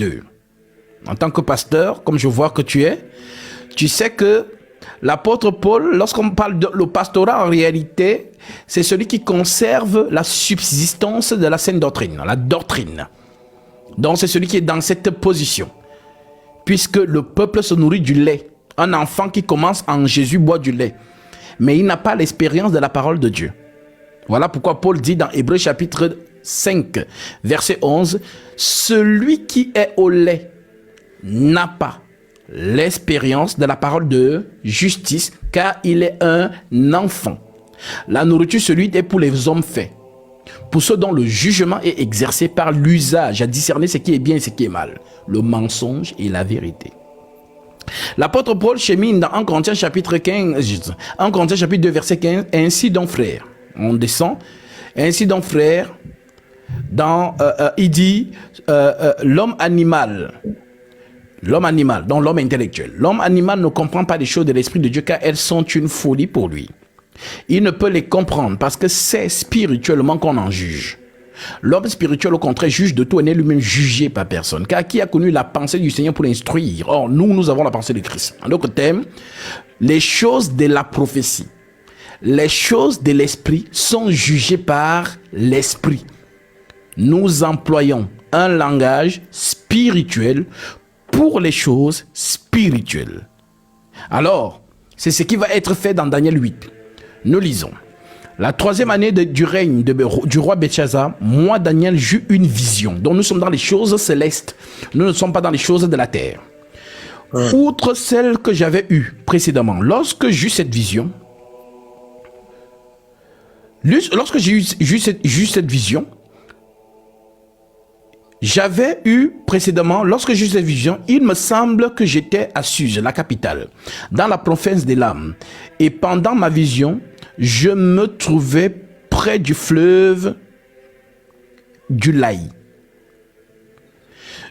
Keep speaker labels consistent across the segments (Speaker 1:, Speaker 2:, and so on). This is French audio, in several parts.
Speaker 1: 2. En tant que pasteur, comme je vois que tu es, tu sais que l'apôtre Paul, lorsqu'on parle de le pastorat, en réalité, c'est celui qui conserve la subsistance de la saine doctrine, la doctrine. Donc c'est celui qui est dans cette position. Puisque le peuple se nourrit du lait. Un enfant qui commence en Jésus boit du lait. Mais il n'a pas l'expérience de la parole de Dieu. Voilà pourquoi Paul dit dans Hébreux chapitre 5, verset 11, « Celui qui est au lait n'a pas l'expérience de la parole de justice, car il est un enfant. La nourriture, celui est pour les hommes faits, pour ceux dont le jugement est exercé par l'usage, à discerner ce qui est bien et ce qui est mal, le mensonge et la vérité. » L'apôtre Paul chemine dans 1 Corinthiens chapitre 15, 1 Corinthiens chapitre 2 verset 15, « Ainsi donc frères », on descend, « Ainsi donc frères », il dit l'homme animal, donc l'homme intellectuel. L'homme animal ne comprend pas les choses de l'Esprit de Dieu car elles sont une folie pour lui. Il ne peut les comprendre parce que c'est spirituellement qu'on en juge. L'homme spirituel, au contraire, juge de tout et n'est lui-même jugé par personne. Car qui a connu la pensée du Seigneur pour l'instruire? Or, nous avons la pensée de Christ. En d'autres termes, les choses de la prophétie, les choses de l'esprit sont jugées par l'esprit. Nous employons un langage spirituel pour les choses spirituelles. Alors, c'est ce qui va être fait dans Daniel 8. Nous lisons. La 3e année du règne du roi Belshazzar, moi Daniel j'eus une vision. Donc nous sommes dans les choses célestes. Nous ne sommes pas dans les choses de la terre. Outre celle que j'avais eue précédemment, lorsque j'eus cette vision, j'avais eu précédemment, lorsque j'ai eu cette vision, il me semble que j'étais à Suse, la capitale, dans la province des lames. Et pendant ma vision, je me trouvais près du fleuve du Laï.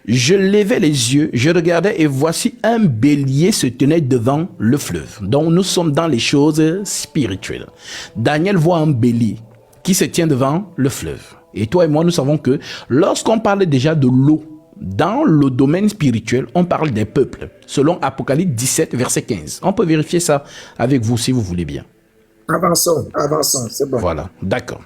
Speaker 1: Je levais les yeux, je regardais et voici un bélier se tenait devant le fleuve. Donc nous sommes dans les choses spirituelles. Daniel voit un bélier qui se tient devant le fleuve. Et toi et moi, nous savons que lorsqu'on parle déjà de l'eau, dans le domaine spirituel, on parle des peuples, selon Apocalypse 17, verset 15. On peut vérifier ça avec vous si vous voulez bien.
Speaker 2: Avançons, c'est bon.
Speaker 1: Voilà, d'accord.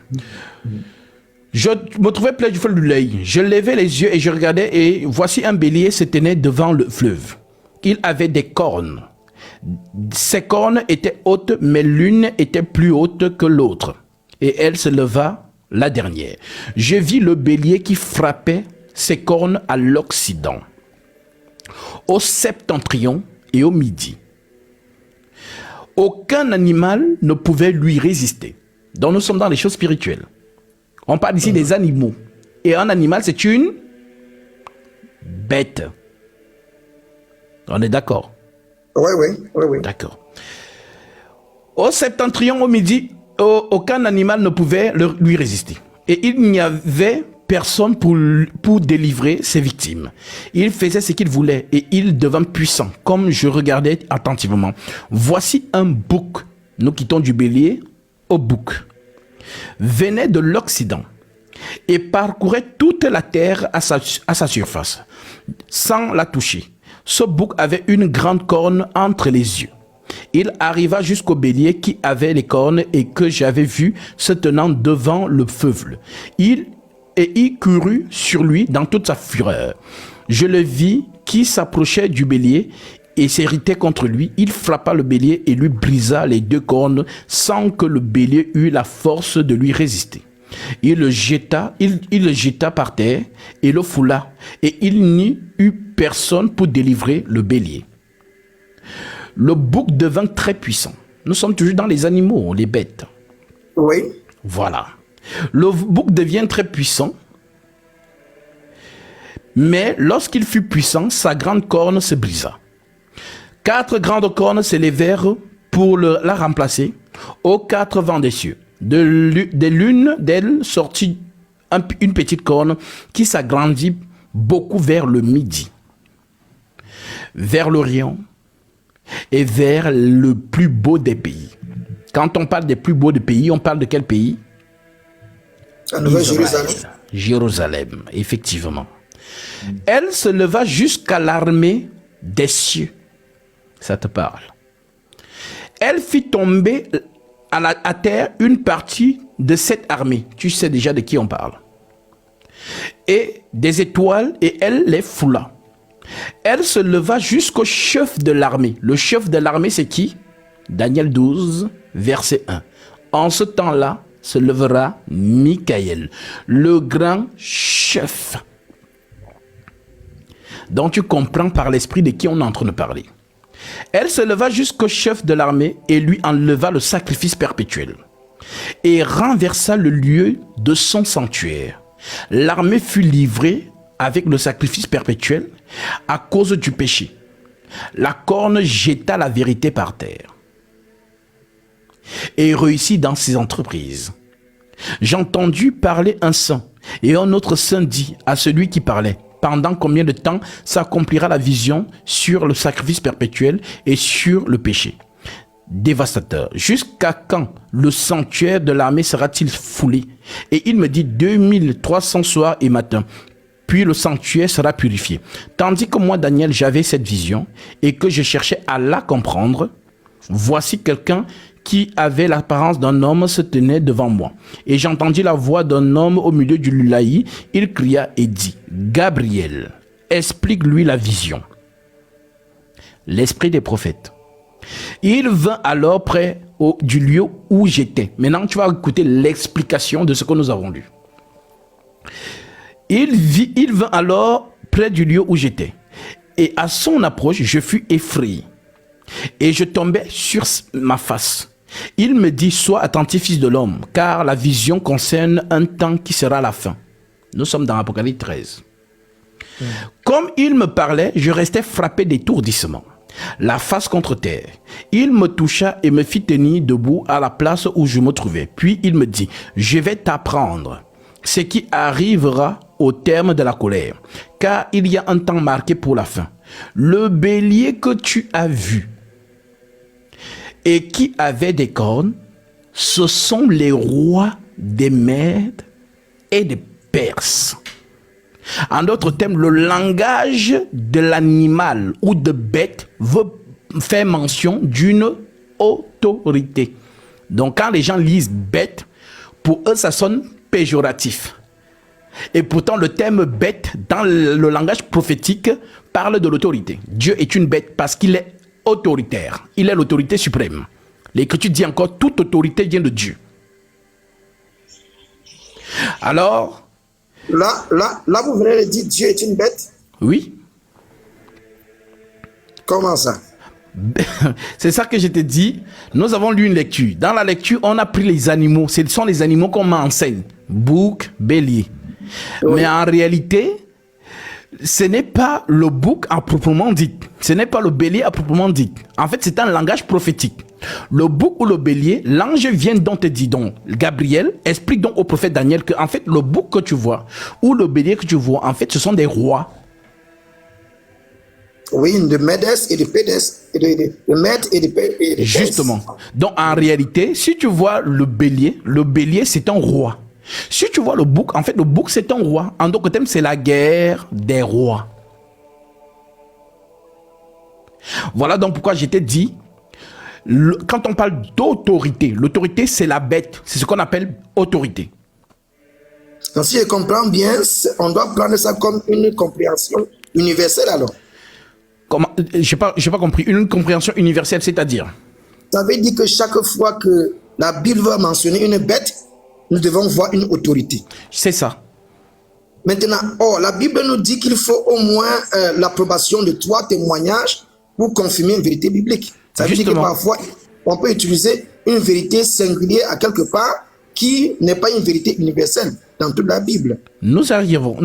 Speaker 1: Je me trouvais près du fleuve du Laï. Je levais les yeux et je regardais et voici un bélier se tenait devant le fleuve. Il avait des cornes. Ses cornes étaient hautes, mais l'une était plus haute que l'autre. Et elle se leva la dernière. Je vis le bélier qui frappait ses cornes à l'Occident, au septentrion et au midi. Aucun animal ne pouvait lui résister. Donc nous sommes dans les choses spirituelles. On parle ici des animaux. Et un animal, c'est une bête. On est d'accord?
Speaker 2: Oui.
Speaker 1: D'accord. Au septentrion, au midi, aucun animal ne pouvait lui résister. Et il n'y avait personne pour délivrer ses victimes. Il faisait ce qu'il voulait et il devint puissant, comme je regardais attentivement. Voici un bouc, nous quittons du bélier au bouc, venait de l'Occident et parcourait toute la terre à sa surface, sans la toucher. Ce bouc avait une grande corne entre les yeux. Il arriva jusqu'au bélier qui avait les cornes et que j'avais vu se tenant devant le fleuve. Il courut sur lui dans toute sa fureur. Je le vis qui s'approchait du bélier et s'irritait contre lui. Il frappa le bélier et lui brisa les 2 cornes sans que le bélier eût la force de lui résister. Il le jeta par terre et le foula, et il n'y eut personne pour délivrer le bélier. Le bouc devint très puissant. Nous sommes toujours dans les animaux, les bêtes.
Speaker 2: Oui.
Speaker 1: Voilà. Le bouc devient très puissant, mais lorsqu'il fut puissant, sa grande corne se brisa. 4 grandes cornes s'élevèrent pour la remplacer aux 4 vents des cieux. De l'une d'elles sortit une petite corne qui s'agrandit beaucoup vers le midi, vers l'Orient et vers le plus beau des pays. Quand on parle des plus beaux des pays, on parle de quel pays?
Speaker 2: La Nouvelle Jérusalem.
Speaker 1: Jérusalem, effectivement. Elle se leva jusqu'à l'armée des cieux. Ça te parle. Elle fit tomber à terre une partie de cette armée. Tu sais déjà de qui on parle. Et des étoiles, et elle les foula. Elle se leva jusqu'au chef de l'armée. Le chef de l'armée, c'est qui? Daniel 12, verset 1. En ce temps-là, se lèvera Michael, le grand chef. Donc tu comprends par l'esprit de qui on est en train de parler. Elle se leva jusqu'au chef de l'armée et lui enleva le sacrifice perpétuel et renversa le lieu de son sanctuaire. L'armée fut livrée avec le sacrifice perpétuel à cause du péché. La corne jeta la vérité par terre et réussit dans ses entreprises. J'ai entendu parler un saint, et un autre saint dit à celui qui parlait: pendant combien de temps s'accomplira la vision sur le sacrifice perpétuel et sur le péché dévastateur? Jusqu'à quand le sanctuaire de l'armée sera-t-il foulé? Et il me dit 2300 soirs et matins. Puis le sanctuaire sera purifié. Tandis que moi, Daniel, j'avais cette vision et que je cherchais à la comprendre, voici quelqu'un qui avait l'apparence d'un homme se tenait devant moi. Et j'entendis la voix d'un homme au milieu du laï. Il cria et dit: Gabriel, explique-lui la vision. L'esprit des prophètes. Il vint alors près du lieu où j'étais. Maintenant, tu vas écouter l'explication de ce que nous avons lu. Il vint alors près du lieu où j'étais. Et à son approche, je fus effrayé. Et je tombais sur ma face. Il me dit: sois attentif, fils de l'homme, car la vision concerne un temps qui sera la fin. Nous sommes dans Apocalypse 13. Comme il me parlait, je restais frappé d'étourdissement, la face contre terre. Il me toucha et me fit tenir debout à la place où je me trouvais. Puis il me dit: je vais t'apprendre ce qui arrivera au terme de la colère, car il y a un temps marqué pour la fin. Le bélier que tu as vu et qui avait des cornes, ce sont les rois des Mèdes et des Perses. En d'autres termes, le langage de l'animal ou de bête veut faire mention d'une autorité. Donc quand les gens lisent bête, pour eux ça sonne péjoratif. Et pourtant le terme bête dans le langage prophétique parle de l'autorité. Dieu est une bête parce qu'il est autoritaire. Il est l'autorité suprême. L'Écriture dit encore: toute autorité vient de Dieu. Alors,
Speaker 2: Là, vous venez de dire Dieu est une bête.
Speaker 1: oui.
Speaker 2: Comment ça?
Speaker 1: C'est ça que je te dis. Nous avons lu une lecture. Dans la lecture, on a pris les animaux. Ce sont les animaux qu'on m'enseigne. Bouc, bélier. Oui. Mais en réalité, ce n'est pas le bouc à proprement dit. Ce n'est pas le bélier à proprement dit. En fait, c'est un langage prophétique. Le bouc ou le bélier, l'ange vient donc te dire, donc, Gabriel, explique donc au prophète Daniel que, en fait, le bouc que tu vois ou le bélier que tu vois, en fait, ce sont des rois.
Speaker 2: Oui, de Médès et de Pédès, de Mèdes et de Pèdes.
Speaker 1: Justement. Donc, en réalité, si tu vois le bélier, c'est un roi. Si tu vois le bouc, en fait, le bouc, c'est un roi. En d'autres termes, c'est la guerre des rois. Voilà donc pourquoi je t'ai dit, quand on parle d'autorité, l'autorité, c'est la bête. C'est ce qu'on appelle autorité.
Speaker 2: Donc, si je comprends bien, on doit prendre ça comme une compréhension universelle alors.
Speaker 1: Comment, j'ai pas compris. Une compréhension universelle, c'est-à-dire?
Speaker 2: Ça veut dire que chaque fois que la Bible va mentionner une bête, nous devons voir une autorité.
Speaker 1: C'est ça.
Speaker 2: Maintenant, la Bible nous dit qu'il faut au moins l'approbation de 3 témoignages pour confirmer une vérité biblique. Ça veut dire que parfois, on peut utiliser une vérité singulière à quelque part qui n'est pas une vérité universelle dans toute la Bible.
Speaker 1: Nous y arriverons.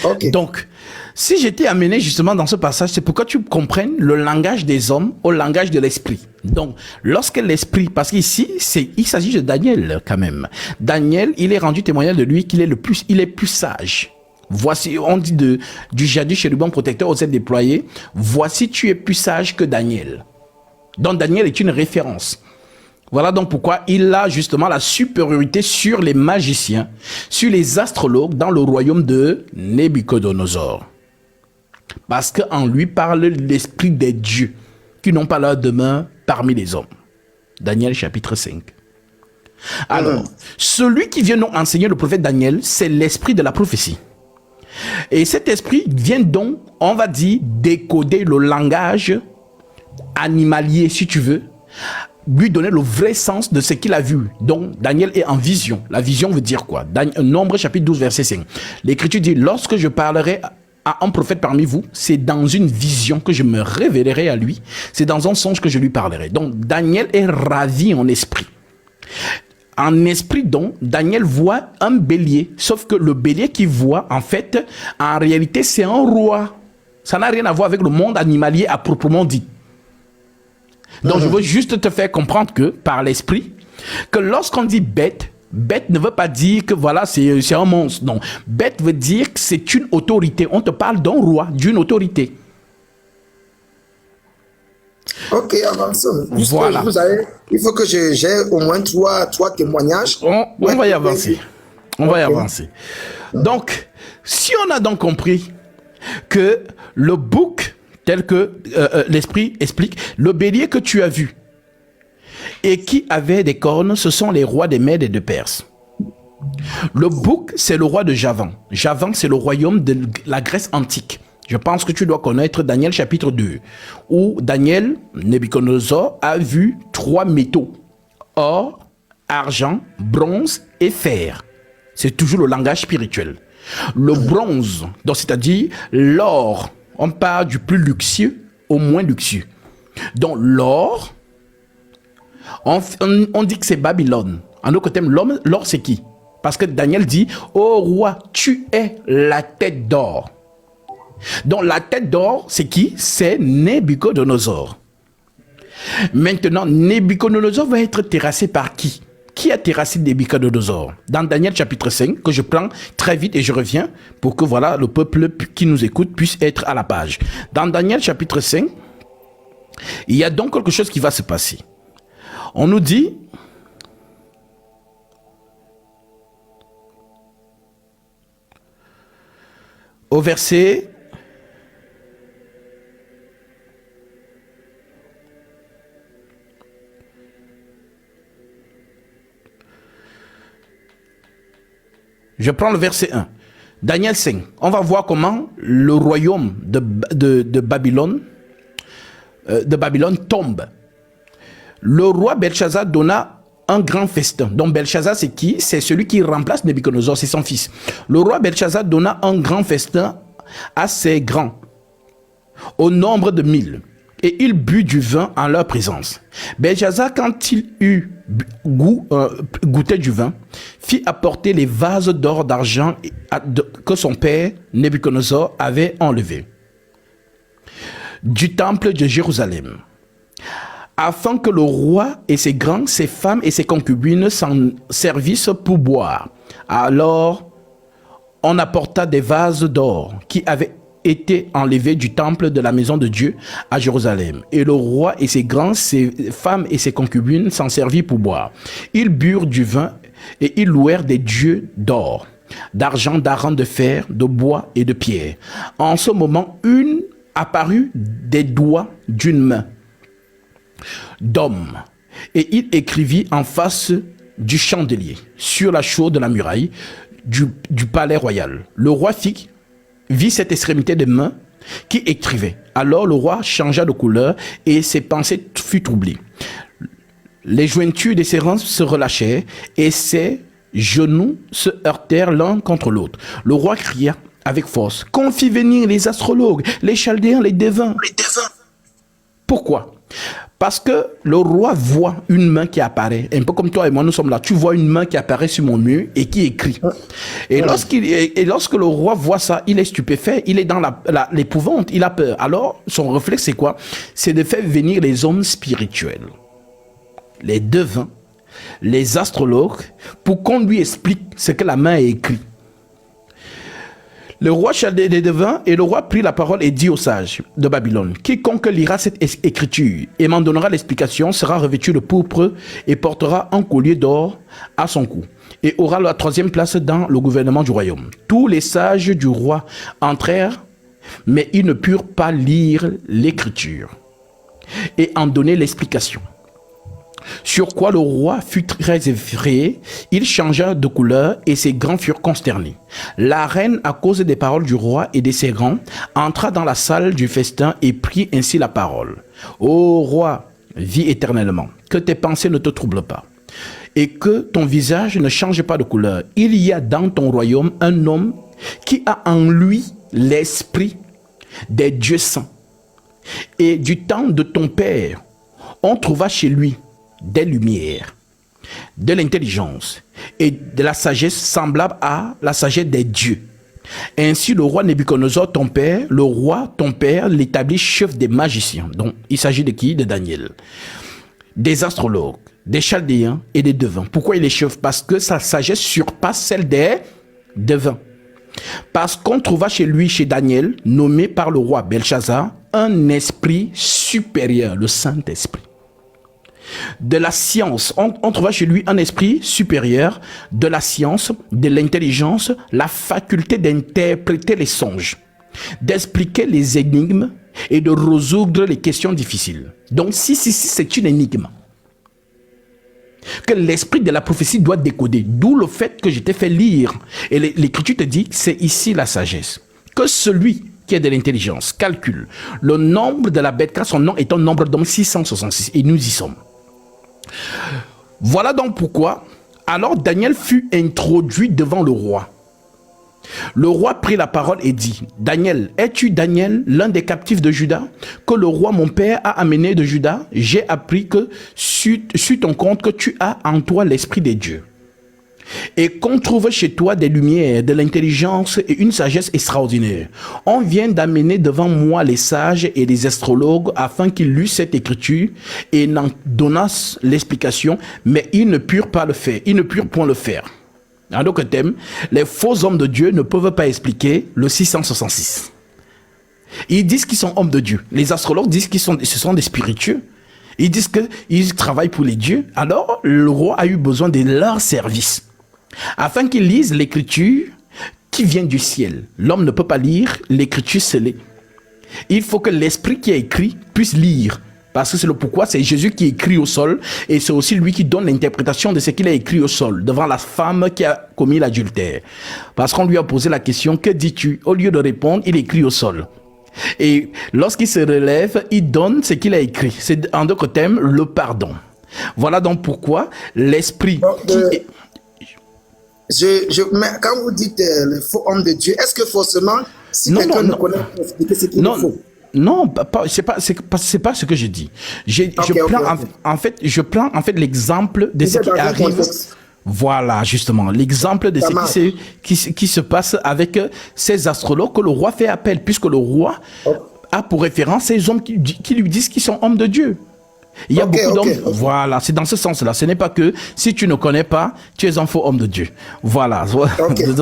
Speaker 2: Ok.
Speaker 1: Donc, si j'étais amené justement dans ce passage, c'est pour que tu comprennes le langage des hommes au langage de l'esprit. Donc, lorsque l'esprit, parce qu'ici, il s'agit de Daniel quand même. Daniel, il est rendu témoignage de lui qu'il est il est plus sage. Voici, on dit du jadis chérubin protecteur aux ailes déployées. Voici, tu es plus sage que Daniel. Donc, Daniel est une référence. Voilà donc pourquoi il a justement la supériorité sur les magiciens, sur les astrologues dans le royaume de Nabuchodonosor. Parce qu'en lui parle l'esprit des dieux qui n'ont pas leur demeure parmi les hommes. Daniel chapitre 5. Alors, celui qui vient nous enseigner le prophète Daniel, c'est l'esprit de la prophétie. Et cet esprit vient donc, on va dire, décoder le langage animalier, si tu veux, lui donner le vrai sens de ce qu'il a vu. Donc, Daniel est en vision. La vision veut dire quoi? Nombre chapitre 12, verset 5. L'Écriture dit, lorsque je parlerai à un prophète parmi vous, c'est dans une vision que je me révélerai à lui. C'est dans un songe que je lui parlerai. Donc, Daniel est ravi en esprit. En esprit, donc, Daniel voit un bélier. Sauf que le bélier qu'il voit, en fait, en réalité, c'est un roi. Ça n'a rien à voir avec le monde animalier à proprement dit. Donc, je veux juste te faire comprendre que, par l'esprit, que lorsqu'on dit bête, bête ne veut pas dire que voilà, c'est un monstre. Non. Bête veut dire que c'est une autorité. On te parle d'un roi, d'une autorité.
Speaker 2: Ok, avançons.
Speaker 1: Voilà.
Speaker 2: Il faut que j'ai au moins trois témoignages.
Speaker 1: On va y avancer. On va y avancer. Donc, si on a donc compris que le bouc, tel que l'esprit explique, le bélier que tu as vu et qui avait des cornes, ce sont les rois des Mèdes et de Perse. Le bouc, c'est le roi de Javan. Javan, c'est le royaume de la Grèce antique. Je pense que tu dois connaître Daniel chapitre 2, où Daniel, Nabuchodonosor, a vu 3 métaux, or, argent, bronze et fer. C'est toujours le langage spirituel. Le bronze, donc c'est-à-dire l'or, on part du plus luxueux au moins luxueux. Donc l'or, on dit que c'est Babylone. En autre terme, l'or c'est qui? Parce que Daniel dit, ô roi, tu es la tête d'or. Donc la tête d'or, c'est qui? C'est Nabuchodonosor. Maintenant, Nabuchodonosor va être terrassé par qui? Qui a terrassé Nabuchodonosor? Dans Daniel chapitre 5, que je prends très vite et je reviens pour que voilà, le peuple qui nous écoute puisse être à la page. Dans Daniel chapitre 5, il y a donc quelque chose qui va se passer. On nous dit, au verset je prends le verset 1. Daniel 5. On va voir comment le royaume de Babylone tombe. Le roi Belshazzar donna un grand festin. Donc Belshazzar, c'est qui? C'est celui qui remplace Nabuchodonosor, c'est son fils. Le roi Belshazzar donna un grand festin à ses grands, au nombre de 1000. Et il but du vin en leur présence. Belshazzar, quand il eut goûté du vin, fit apporter les vases d'or, d'argent que son père Nabuchodonosor avait enlevés du temple de Jérusalem, afin que le roi et ses grands, ses femmes et ses concubines s'en servissent pour boire. Alors, on apporta des vases d'or qui avaient été enlevés du temple de la maison de Dieu à Jérusalem. Et le roi et ses grands, ses femmes et ses concubines s'en servirent pour boire. Ils burent du vin et ils louèrent des dieux d'or, d'argent, d'argent, de fer, de bois et de pierre. En ce moment, une apparut des doigts d'une main d'homme, et il écrivit en face du chandelier, sur la chaude de la muraille du palais royal. Le roi vit cette extrémité de main qui écrivait. Alors le roi changea de couleur et ses pensées furent troublées. Les jointures de ses reins se relâchèrent et ses genoux se heurtèrent l'un contre l'autre. Le roi cria avec force, qu'on fit venir les astrologues, les chaldéens, les devins. Pourquoi? Parce que le roi voit une main qui apparaît, un peu comme toi et moi, nous sommes là. Tu vois une main qui apparaît sur mon mur et qui écrit. Et lorsque le roi voit ça, il est stupéfait, il est dans l'épouvante, il a peur. Alors, son réflexe, c'est quoi? C'est de faire venir les hommes spirituels, les devins, les astrologues, pour qu'on lui explique ce que la main a écrit. Le roi Chaldée devint, et le roi prit la parole et dit aux sages de Babylone, quiconque lira cette écriture et m'en donnera l'explication sera revêtu de pourpre et portera un collier d'or à son cou et aura la troisième place dans le gouvernement du royaume. Tous les sages du roi entrèrent, mais ils ne purent pas lire l'écriture et en donner l'explication. Sur quoi le roi fut très effrayé, il changea de couleur et ses grands furent consternés. La reine, à cause des paroles du roi et de ses grands, entra dans la salle du festin et prit ainsi la parole. Ô roi, vis éternellement, que tes pensées ne te troublent pas et que ton visage ne change pas de couleur. Il y a dans ton royaume un homme qui a en lui l'esprit des dieux saints. Et du temps de ton père, on trouva chez lui des lumières, de l'intelligence et de la sagesse semblable à la sagesse des dieux. Ainsi le roi Nebuchadnezzar, ton père, le roi, ton père, l'établit chef des magiciens. Donc il s'agit de qui? De Daniel. Des astrologues, des chaldéens et des devins. Pourquoi il est chef? Parce que sa sagesse surpasse celle des devins. Parce qu'on trouva chez lui, chez Daniel, nommé par le roi Belshazzar, un esprit supérieur, le Saint-Esprit. De la science, on trouva chez lui un esprit supérieur, de la science, de l'intelligence, la faculté d'interpréter les songes, d'expliquer les énigmes et de résoudre les questions difficiles. Donc si c'est une énigme que l'esprit de la prophétie doit décoder, d'où le fait que je t'ai fait lire, et l'écriture te dit, c'est ici la sagesse, que celui qui a de l'intelligence calcule le nombre de la bête, car son nom est un nombre d'hommes 666, et nous y sommes. Voilà donc pourquoi, alors Daniel fut introduit devant le roi. Le roi prit la parole et dit, Daniel, es-tu Daniel, l'un des captifs de Juda, que le roi mon père a amené de Juda? J'ai appris que, sur ton compte, que tu as en toi l'esprit des dieux. Et qu'on trouve chez toi des lumières, de l'intelligence et une sagesse extraordinaire. On vient d'amener devant moi les sages et les astrologues afin qu'ils lussent cette écriture et n'en donnassent l'explication, mais ils ne purent pas le faire, ils ne purent point le faire. En d'autres termes, les faux hommes de Dieu ne peuvent pas expliquer le 666. Ils disent qu'ils sont hommes de Dieu. Les astrologues disent qu'ils ce sont des spiritueux. Ils disent qu'ils travaillent pour les dieux. Alors, le roi a eu besoin de leur service afin qu'ils lisent l'écriture qui vient du ciel. L'homme ne peut pas lire l'écriture scellée. Il faut que l'esprit qui a écrit puisse lire. Parce que c'est le pourquoi, c'est Jésus qui écrit au sol et c'est aussi lui qui donne l'interprétation de ce qu'il a écrit au sol devant la femme qui a commis l'adultère. Parce qu'on lui a posé la question, que dis-tu? Au lieu de répondre, il écrit au sol. Et lorsqu'il se relève, il donne ce qu'il a écrit. C'est en d'autres termes le pardon. Voilà donc pourquoi l'esprit
Speaker 2: mais quand vous dites le faux homme de Dieu, est-ce que forcément, si quelqu'un ne connaît pas expliquer ce qu'il faut?
Speaker 1: Non, c'est pas ce que je dis. Je prends en fait l'exemple de ce qui arrive. Voilà, justement, l'exemple de ce qui se passe avec ces astrologues que le roi fait appel, puisque le roi a pour référence ces hommes qui lui disent qu'ils sont hommes de Dieu. Il y a beaucoup d'hommes. Voilà, c'est dans ce sens-là. Ce n'est pas que si tu ne connais pas, tu es un faux homme de Dieu. Voilà.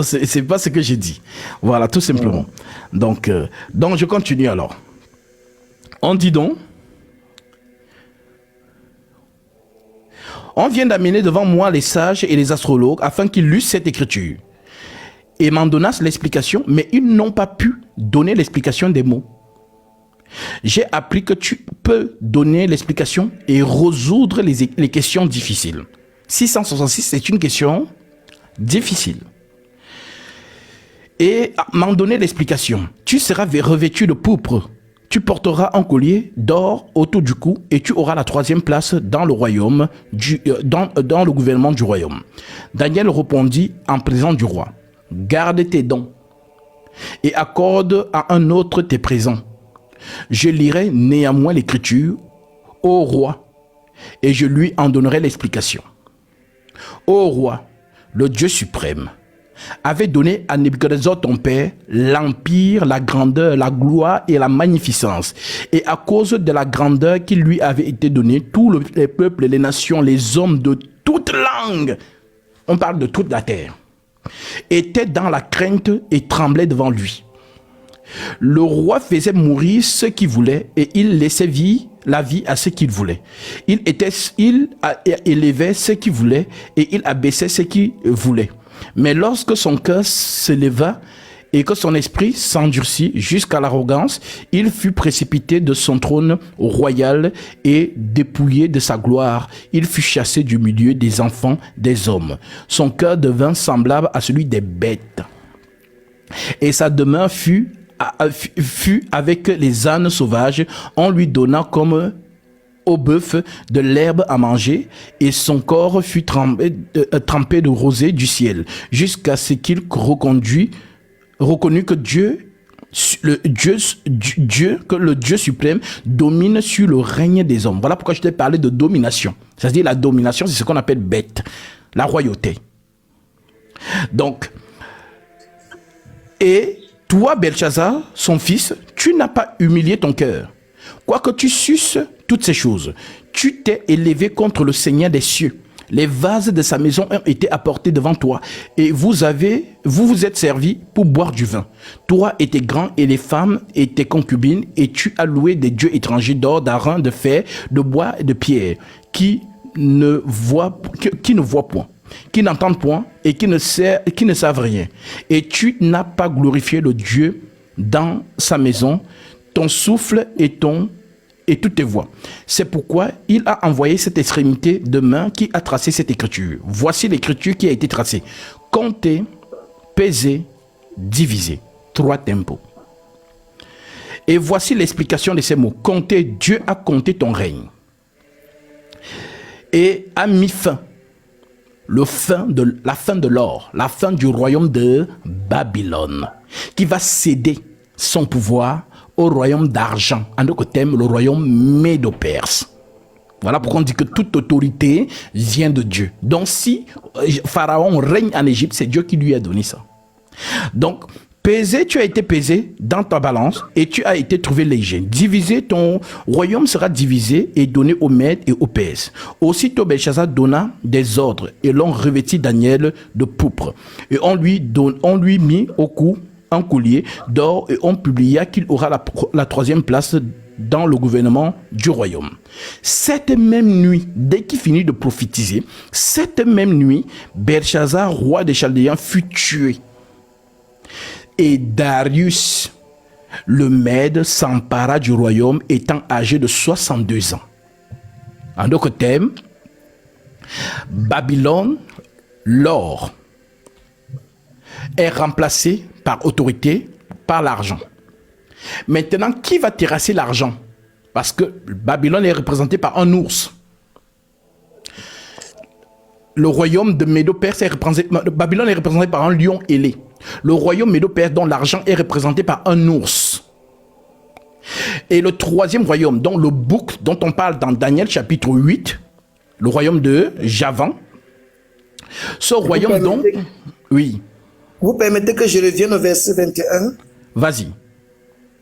Speaker 1: C'est pas ce que j'ai dit. Voilà, tout simplement. Donc, je continue alors. On dit donc, on vient d'amener devant moi les sages et les astrologues afin qu'ils lussent cette écriture et m'en donnassent l'explication, mais ils n'ont pas pu donner l'explication des mots. J'ai appris que tu peux donner l'explication et résoudre les questions difficiles. 666, c'est une question difficile. Et m'en donner l'explication. Tu seras revêtu de pourpre. Tu porteras un collier d'or autour du cou et tu auras la troisième place dans le royaume, dans le gouvernement du royaume. Daniel répondit en présence du roi, garde tes dons et accorde à un autre tes présents. Je lirai néanmoins l'écriture au roi et je lui en donnerai l'explication. Ô roi, le Dieu suprême, avait donné à Nebuchadnezzar ton père l'empire, la grandeur, la gloire et la magnificence. Et à cause de la grandeur qui lui avait été donnée, tous les peuples, les nations, les hommes de toute langue, on parle de toute la terre, était dans la crainte et tremblait devant lui. Le roi faisait mourir ceux qu'il voulait et il laissait la vie à ceux qu'il voulait. Il élevait ceux qu'il voulait et il abaissait ceux qu'il voulait. Mais lorsque son cœur s'éleva et que son esprit s'endurcit jusqu'à l'arrogance, il fut précipité de son trône royal et dépouillé de sa gloire. Il fut chassé du milieu des enfants des hommes. Son cœur devint semblable à celui des bêtes. Et sa demeure fut avec les ânes sauvages. On lui donna comme au bœuf de l'herbe à manger, et son corps fut trempé de rosée du ciel, jusqu'à ce qu'il reconnut que le Dieu suprême domine sur le règne des hommes. Voilà pourquoi je t'ai parlé de domination. C'est-à-dire la domination, c'est ce qu'on appelle bête, la royauté. Donc, et toi, Belchazzar, son fils, tu n'as pas humilié ton cœur. Quoique tu susses toutes ces choses, tu t'es élevé contre le Seigneur des cieux. Les vases de sa maison ont été apportés devant toi et vous vous êtes servis pour boire du vin. Toi et tes grands et les femmes et tes concubines, et tu as loué des dieux étrangers d'or, d'airain, de fer, de bois et de pierre, qui ne voient point, qui n'entendent point et qui ne savent rien. Et tu n'as pas glorifié le Dieu dans sa maison, ton souffle et toutes tes voix. C'est pourquoi il a envoyé cette extrémité de main qui a tracé cette écriture. Voici l'écriture qui a été tracée. Compter, peser, diviser. 3 tempos. Et voici l'explication de ces mots. Compter, Dieu a compté ton règne. Et a mis fin. La fin de l'or, la fin du royaume de Babylone, qui va céder son pouvoir au royaume d'argent, en d'autres termes, le royaume médo-perse. Voilà pourquoi on dit que toute autorité vient de Dieu. Donc si Pharaon règne en Égypte, c'est Dieu qui lui a donné ça. Donc, tu as été pesé dans ta balance et tu as été trouvé léger. Divisé, ton royaume sera divisé et donné aux Mèdes et aux Perses. Aussitôt Belchazzar donna des ordres et l'on revêtit Daniel de pourpre. Et on lui mit au cou un collier d'or et on publia qu'il aura la 3e place dans le gouvernement du royaume. Cette même nuit, dès qu'il finit de prophétiser, cette même nuit, Belchazzar, roi des Chaldéens, fut tué. Et Darius, le Mède, s'empara du royaume étant âgé de 62 ans. En d'autres termes, Babylone, l'or, est remplacé par autorité, par l'argent. Maintenant, qui va terrasser l'argent? Parce que Babylone est représenté par un ours. Le royaume de Médo-Perse est représenté, Babylone est représenté par un lion ailé. Le royaume Médo-Perse, dont l'argent est représenté par un ours. Et le 3e royaume, dont le bouc dont on parle dans Daniel chapitre 8, le royaume de Javan. Ce royaume dont... Oui.
Speaker 2: Vous permettez que je revienne au verset 21?
Speaker 1: Vas-y.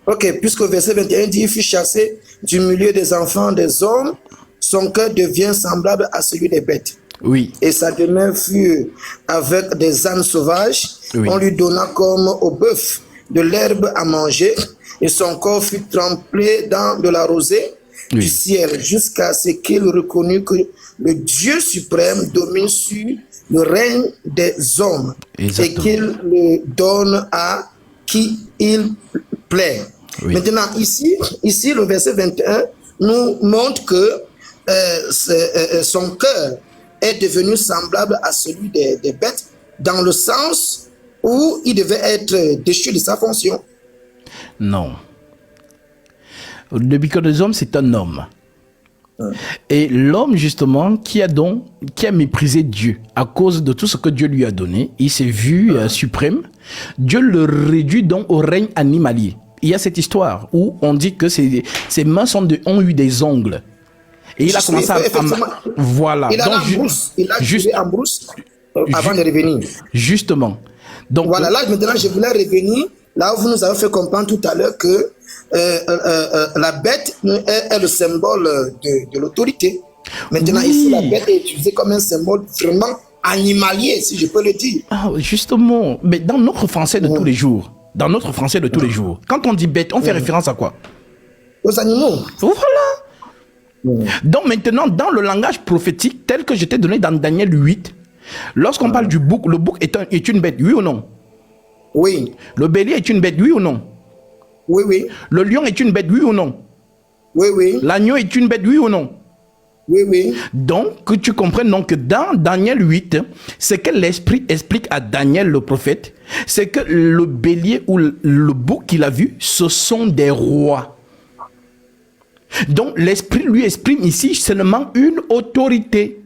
Speaker 2: Ok, puisque le verset 21 dit, il fut chassé du milieu des enfants des hommes, son cœur devient semblable à celui des bêtes.
Speaker 1: Oui.
Speaker 2: Et sa demeure fut avec des ânes sauvages. Oui. On lui donna comme au bœuf de l'herbe à manger, et son corps fut trempé dans de la rosée du ciel, jusqu'à ce qu'il reconnut que le Dieu suprême domine sur le règne des hommes. Exactement. Et qu'il le donne à qui il plaît. Oui. Maintenant, ici, le verset 21 nous montre que son cœur est devenu semblable à celui des bêtes, dans le sens où il devait être déchu de sa fonction.
Speaker 1: Non. Le Nabuchodonosor, c'est un homme. Et l'homme, justement, qui a méprisé Dieu à cause de tout ce que Dieu lui a donné, il s'est vu suprême. Dieu le réduit donc au règne animalier. Il y a cette histoire où on dit que ses mains ont eu des ongles. Et il a commencé à... Voilà.
Speaker 2: Il a joué en brousse avant de revenir.
Speaker 1: Justement. Donc,
Speaker 2: voilà, là maintenant je voulais revenir, là où vous nous avez fait comprendre tout à l'heure que la bête est le symbole de l'autorité. Maintenant ici, la bête est utilisée comme un symbole vraiment animalier, si je peux le dire.
Speaker 1: Ah, justement, mais dans notre français de tous les jours, quand on dit bête, on fait référence à quoi?
Speaker 2: Aux animaux.
Speaker 1: Voilà. Donc maintenant, dans le langage prophétique tel que je t'ai donné dans Daniel 8, lorsqu'on parle du bouc, le bouc est une bête, oui ou non?
Speaker 2: Oui.
Speaker 1: Le bélier est une bête, oui ou non?
Speaker 2: Oui, oui.
Speaker 1: Le lion est une bête, oui ou non?
Speaker 2: Oui, oui.
Speaker 1: L'agneau est une bête, oui ou non?
Speaker 2: Oui, oui.
Speaker 1: Donc, que tu comprennes donc que dans Daniel 8, ce que l'Esprit explique à Daniel le prophète, c'est que le bélier ou le bouc qu'il a vu, ce sont des rois. Donc, l'Esprit lui exprime ici seulement une autorité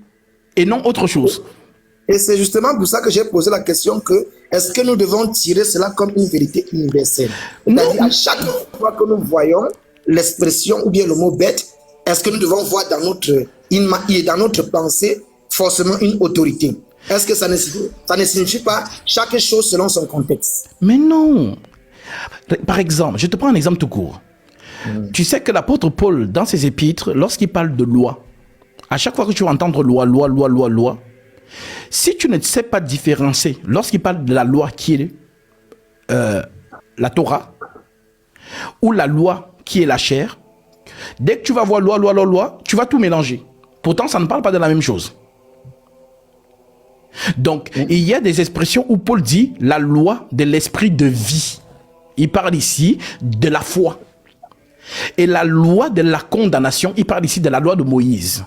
Speaker 1: et non autre chose.
Speaker 2: Et c'est justement pour ça que j'ai posé la question que est-ce que nous devons tirer cela comme une vérité universelle? C'est-à-dire à chaque fois que nous voyons l'expression ou bien le mot bête, est-ce que nous devons voir dans notre pensée forcément une autorité? Est-ce que ça ne signifie pas chaque chose selon son contexte?
Speaker 1: Mais non. Par exemple, je te prends un exemple tout court. Tu sais que l'apôtre Paul, dans ses épîtres, lorsqu'il parle de loi, à chaque fois que tu vas entendre loi, si tu ne sais pas différencier, lorsqu'il parle de la loi qui est la Torah, ou la loi qui est la chair, dès que tu vas voir loi, tu vas tout mélanger. Pourtant, ça ne parle pas de la même chose. Donc, il y a des expressions où Paul dit la loi de l'esprit de vie. Il parle ici de la foi. Et la loi de la condamnation, il parle ici de la loi de Moïse.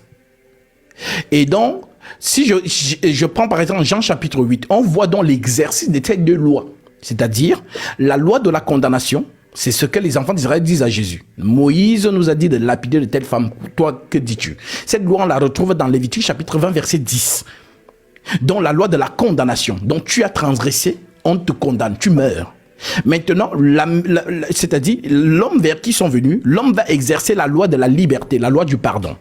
Speaker 1: Et donc, si je prends par exemple Jean chapitre 8, on voit donc l'exercice de ces deux lois. C'est-à-dire, la loi de la condamnation, c'est ce que les enfants d'Israël disent à Jésus. Moïse nous a dit de lapider de telle femme. Toi, que dis-tu? Cette loi, on la retrouve dans Lévitique chapitre 20, verset 10. Donc, la loi de la condamnation. Donc, tu as transgressé, on te condamne, tu meurs. Maintenant, c'est-à-dire, l'homme vers qui sont venus, l'homme va exercer la loi de la liberté, la loi du pardon.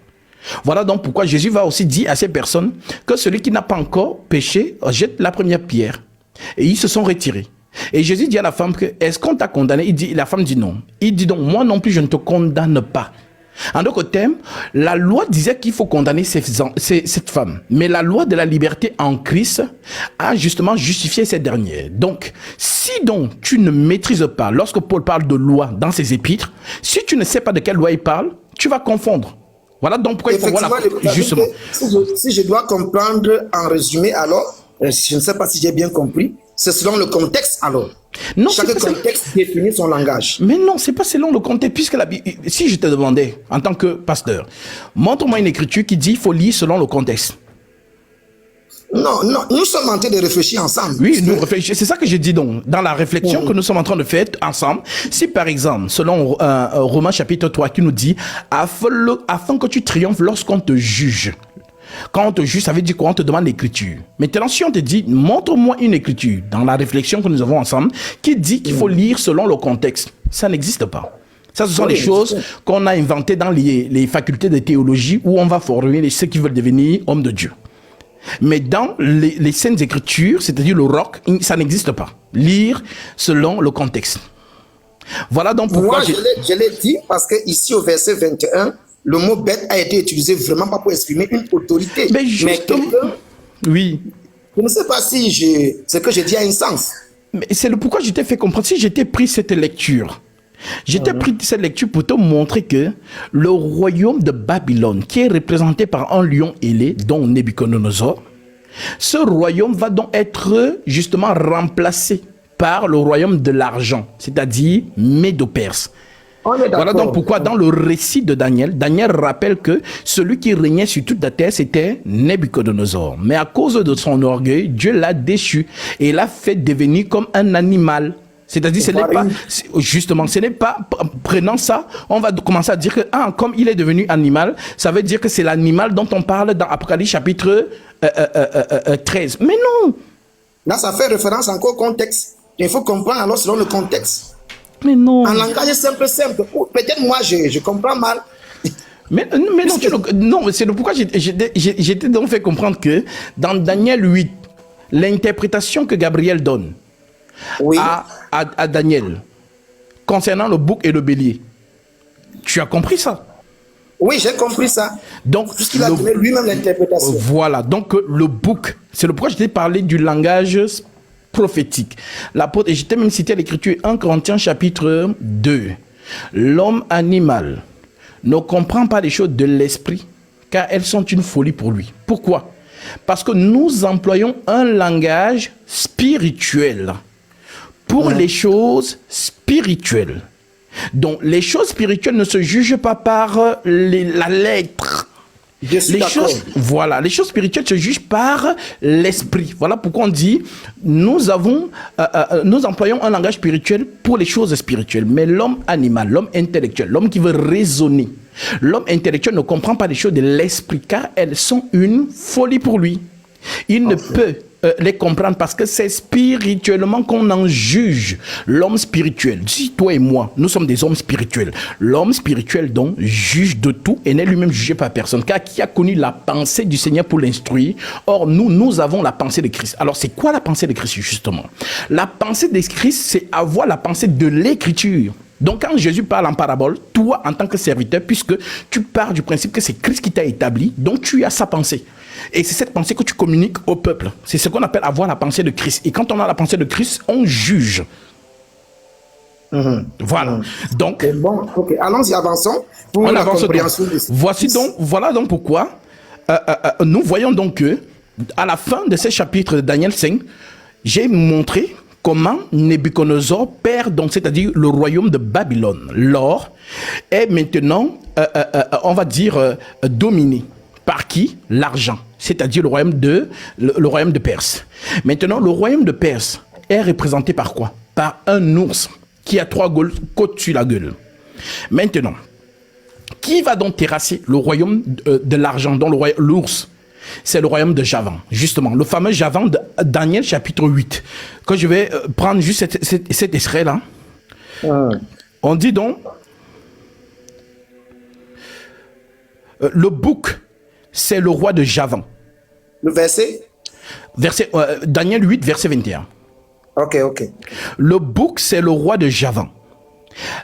Speaker 1: Voilà donc pourquoi Jésus va aussi dire à ces personnes que celui qui n'a pas encore péché jette la première pierre. Et ils se sont retirés. Et Jésus dit à la femme que, est-ce qu'on t'a condamné? La femme dit non. Il dit donc, moi non plus je ne te condamne pas. En d'autres termes, la loi disait qu'il faut condamner cette femme. Mais la loi de la liberté en Christ a justement justifié cette dernière. Donc, si donc tu ne maîtrises pas, lorsque Paul parle de loi dans ses épîtres, si tu ne sais pas de quelle loi il parle, tu vas confondre. Voilà donc pourquoi il faut voir justement.
Speaker 2: Si je dois comprendre en résumé, alors, je ne sais pas si j'ai bien compris, c'est selon le contexte alors.
Speaker 1: Non,
Speaker 2: chaque contexte définit son langage.
Speaker 1: Mais non, c'est pas selon le contexte, puisque si je te demandais, en tant que pasteur, montre-moi une écriture qui dit qu'il faut lire selon le contexte.
Speaker 2: Non, nous sommes en train de réfléchir ensemble.
Speaker 1: Oui, nous réfléchissons. C'est ça que j'ai dit donc, dans la réflexion que nous sommes en train de faire ensemble. Si par exemple, selon Romains chapitre 3 qui nous dit, afin que tu triomphes lorsqu'on te juge. Quand on te juge, ça veut dire qu'on te demande l'écriture. Maintenant, si on te dit, montre-moi une écriture, dans la réflexion que nous avons ensemble, qui dit qu'il faut lire selon le contexte, ça n'existe pas. Ça, ce sont des choses qu'on a inventées dans les facultés de théologie où on va former ceux qui veulent devenir hommes de Dieu. Mais dans les saintes écritures, c'est-à-dire le roc, ça n'existe pas. Lire selon le contexte. Voilà donc pourquoi...
Speaker 2: Moi, je l'ai dit parce que ici au verset 21, le mot bête a été utilisé vraiment pas pour exprimer une autorité.
Speaker 1: Mais justement... Oui.
Speaker 2: Je ne sais pas si ce que je dis a un sens.
Speaker 1: Mais c'est le pourquoi je t'ai fait comprendre. Si j'étais pris cette lecture, j'étais pris cette lecture pour te montrer que le royaume de Babylone, qui est représenté par un lion ailé, dont Nebuchadnezzar, ce royaume va donc être justement remplacé par le royaume de l'argent, c'est-à-dire Médo-Perse. Voilà donc pourquoi dans le récit de Daniel, Daniel rappelle que celui qui régnait sur toute la terre, c'était Nebuchadnezzar. Mais à cause de son orgueil, Dieu l'a déchu et l'a fait devenir comme un animal. C'est-à-dire, ce n'est pas, justement, ce n'est pas prenant ça, on va commencer à dire que, comme il est devenu animal, ça veut dire que c'est l'animal dont on parle dans Apocalypse chapitre 13. Mais non!
Speaker 2: Là, ça fait référence encore au contexte. Il faut comprendre alors selon le contexte.
Speaker 1: Mais non.
Speaker 2: En langage simple. Peut-être moi, je comprends mal.
Speaker 1: Mais non, non, c'est pourquoi j'étais donc fait comprendre que dans Daniel 8, l'interprétation que Gabriel donne à Daniel concernant le bouc et le bélier, tu as compris ça?
Speaker 2: Oui, j'ai compris ça.
Speaker 1: Donc,
Speaker 2: puisqu'il a donné lui-même l'interprétation.
Speaker 1: Voilà, donc le bouc, c'est le pourquoi je t'ai parlé du langage prophétique. L'apôtre, et je t'ai même cité l'écriture 1 Corinthiens chapitre 2. L'homme animal ne comprend pas les choses de l'esprit, car elles sont une folie pour lui. Pourquoi? Parce que nous employons un langage spirituel pour les choses spirituelles. Donc, les choses spirituelles ne se jugent pas par la lettre. Les choses spirituelles se jugent par l'esprit. Voilà pourquoi on dit nous employons un langage spirituel pour les choses spirituelles. Mais l'homme animal, l'homme intellectuel, l'homme qui veut raisonner, l'homme intellectuel ne comprend pas les choses de l'esprit car elles sont une folie pour lui. Il ne peut les comprendre parce que c'est spirituellement qu'on en juge l'homme spirituel. Si toi et moi, nous sommes des hommes spirituels, l'homme spirituel donc juge de tout et n'est lui-même jugé par personne, car qui a connu la pensée du Seigneur pour l'instruire. Or nous avons la pensée de Christ. Alors c'est quoi la pensée de Christ justement? La pensée de Christ, c'est avoir la pensée de l'écriture. Donc quand Jésus parle en parabole, toi en tant que serviteur, puisque tu pars du principe que c'est Christ qui t'a établi, donc tu as sa pensée. Et c'est cette pensée que tu communiques au peuple. C'est ce qu'on appelle avoir la pensée de Christ. Et quand on a la pensée de Christ, on juge. Voilà. Donc,
Speaker 2: bon, ok. Allons-y, avançons. Pour
Speaker 1: on
Speaker 2: la
Speaker 1: avance
Speaker 2: compréhension de
Speaker 1: voilà donc pourquoi nous voyons donc que à la fin de ce chapitre de Daniel 5, j'ai montré comment Nebuchadnezzar perd donc, c'est-à-dire le royaume de Babylone. L'or est maintenant, on va dire, dominé. Par qui? L'argent, c'est-à-dire le royaume de Perse. Maintenant, le royaume de Perse est représenté par quoi? Par un ours qui a 3 côtes sur la gueule. Maintenant, qui va donc terrasser le royaume de l'argent, dont l'ours? C'est le royaume de Javan, justement, le fameux Javan de Daniel chapitre 8. Quand je vais prendre juste cet extrait-là, on dit donc, le bouc, c'est le roi de Javan.
Speaker 2: Le verset?
Speaker 1: Daniel 8, verset 21.
Speaker 2: Ok.
Speaker 1: Le bouc, c'est le roi de Javan.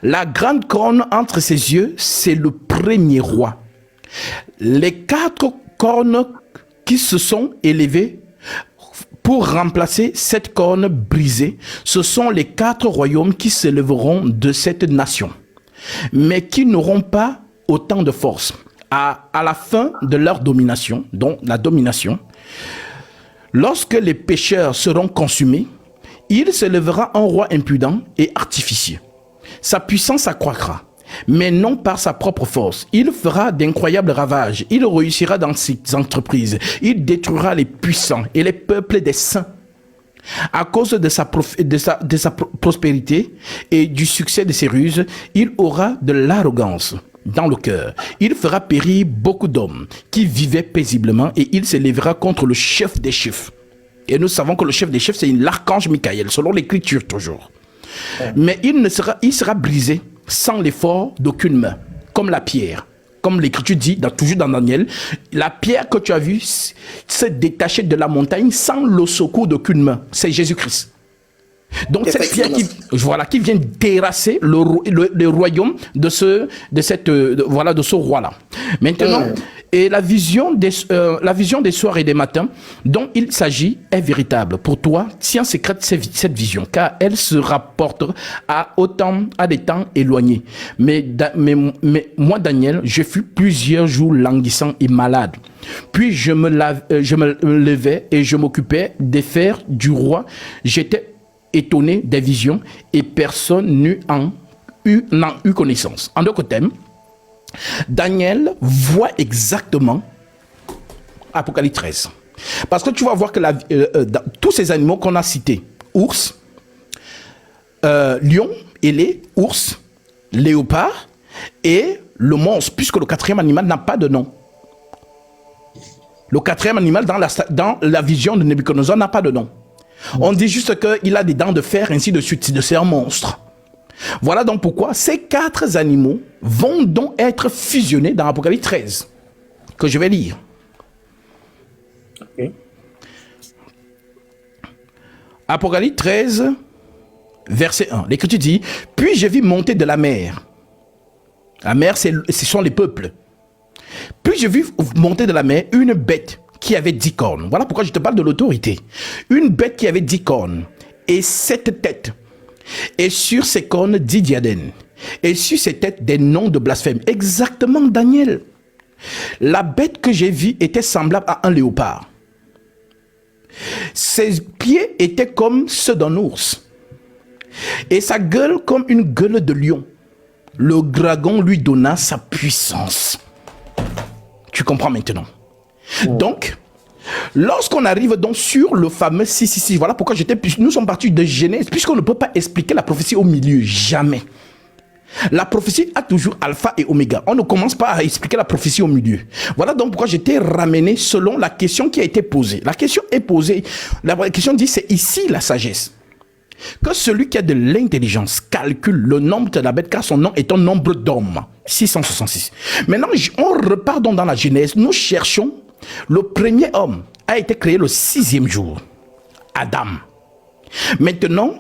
Speaker 1: La grande corne entre ses yeux, c'est le premier roi. Les 4 cornes qui se sont élevées pour remplacer cette corne brisée, ce sont les 4 royaumes qui s'élèveront de cette nation, mais qui n'auront pas autant de force. À la fin de leur domination, donc la domination, lorsque les pécheurs seront consumés, il se lèvera un roi impudent et artificieux. Sa puissance s'accroîtra, mais non par sa propre force. Il fera d'incroyables ravages. Il réussira dans ses entreprises. Il détruira les puissants et les peuples des saints. À cause de sa prospérité et du succès de ses ruses, il aura de l'arrogance dans le cœur. Il fera périr beaucoup d'hommes qui vivaient paisiblement et il s'élèvera contre le chef des chefs. Et nous savons que le chef des chefs, c'est l'archange Michael, selon l'écriture toujours. Mais il sera brisé sans l'effort d'aucune main, comme la pierre. Comme l'écriture dit, toujours dans Daniel, la pierre que tu as vue se détacher de la montagne sans le secours d'aucune main. C'est Jésus-Christ. Donc cette pierre qui vient terrasser le royaume de ce roi-là. Maintenant, et la vision des soirs et des matins dont il s'agit est véritable. Pour toi, tiens secrète cette vision, car elle se rapporte à des temps éloignés. Mais moi, Daniel, je fus plusieurs jours languissant et malade. Puis je me levais et je m'occupais des affaires du roi. J'étais étonné des visions et personne n'en eut connaissance. En d'autres termes, Daniel voit exactement Apocalypse 13. Parce que tu vas voir que tous ces animaux qu'on a cités, ours, lion, ailé, ours, léopard et le monstre, puisque le 4e animal n'a pas de nom. Le 4e animal dans la vision de Nebuchadnezzar n'a pas de nom. On dit juste qu'il a des dents de fer, ainsi de suite. C'est un monstre. Voilà donc pourquoi ces 4 animaux vont donc être fusionnés dans Apocalypse 13, que je vais lire.
Speaker 2: Okay.
Speaker 1: Apocalypse 13, verset 1. L'Écriture dit, « Puis je vis monter de la mer. » La mer, ce sont les peuples. Puis j'ai vu monter de la mer une bête qui avait 10 cornes. Voilà pourquoi je te parle de l'autorité. Une bête qui avait 10 cornes et 7 têtes. Et sur ses cornes 10 diadèmes. Et sur ses têtes des noms de blasphème. Exactement Daniel. La bête que j'ai vue était semblable à un léopard. Ses pieds étaient comme ceux d'un ours. Et sa gueule comme une gueule de lion. Le dragon lui donna sa puissance. Tu comprends maintenant? Donc, lorsqu'on arrive donc sur le fameux 666, voilà pourquoi nous sommes partis de Genèse, puisqu'on ne peut pas expliquer la prophétie au milieu, jamais. La prophétie a toujours alpha et oméga. On ne commence pas à expliquer la prophétie au milieu. Voilà donc pourquoi j'étais ramené selon la question qui a été posée. La question est posée, la question dit c'est ici la sagesse. Que celui qui a de l'intelligence calcule le nombre de la bête, car son nom est un nombre d'hommes. 666. Maintenant, on repart donc dans la Genèse. Nous cherchons le premier homme a été créé le 6e jour. Adam. Maintenant,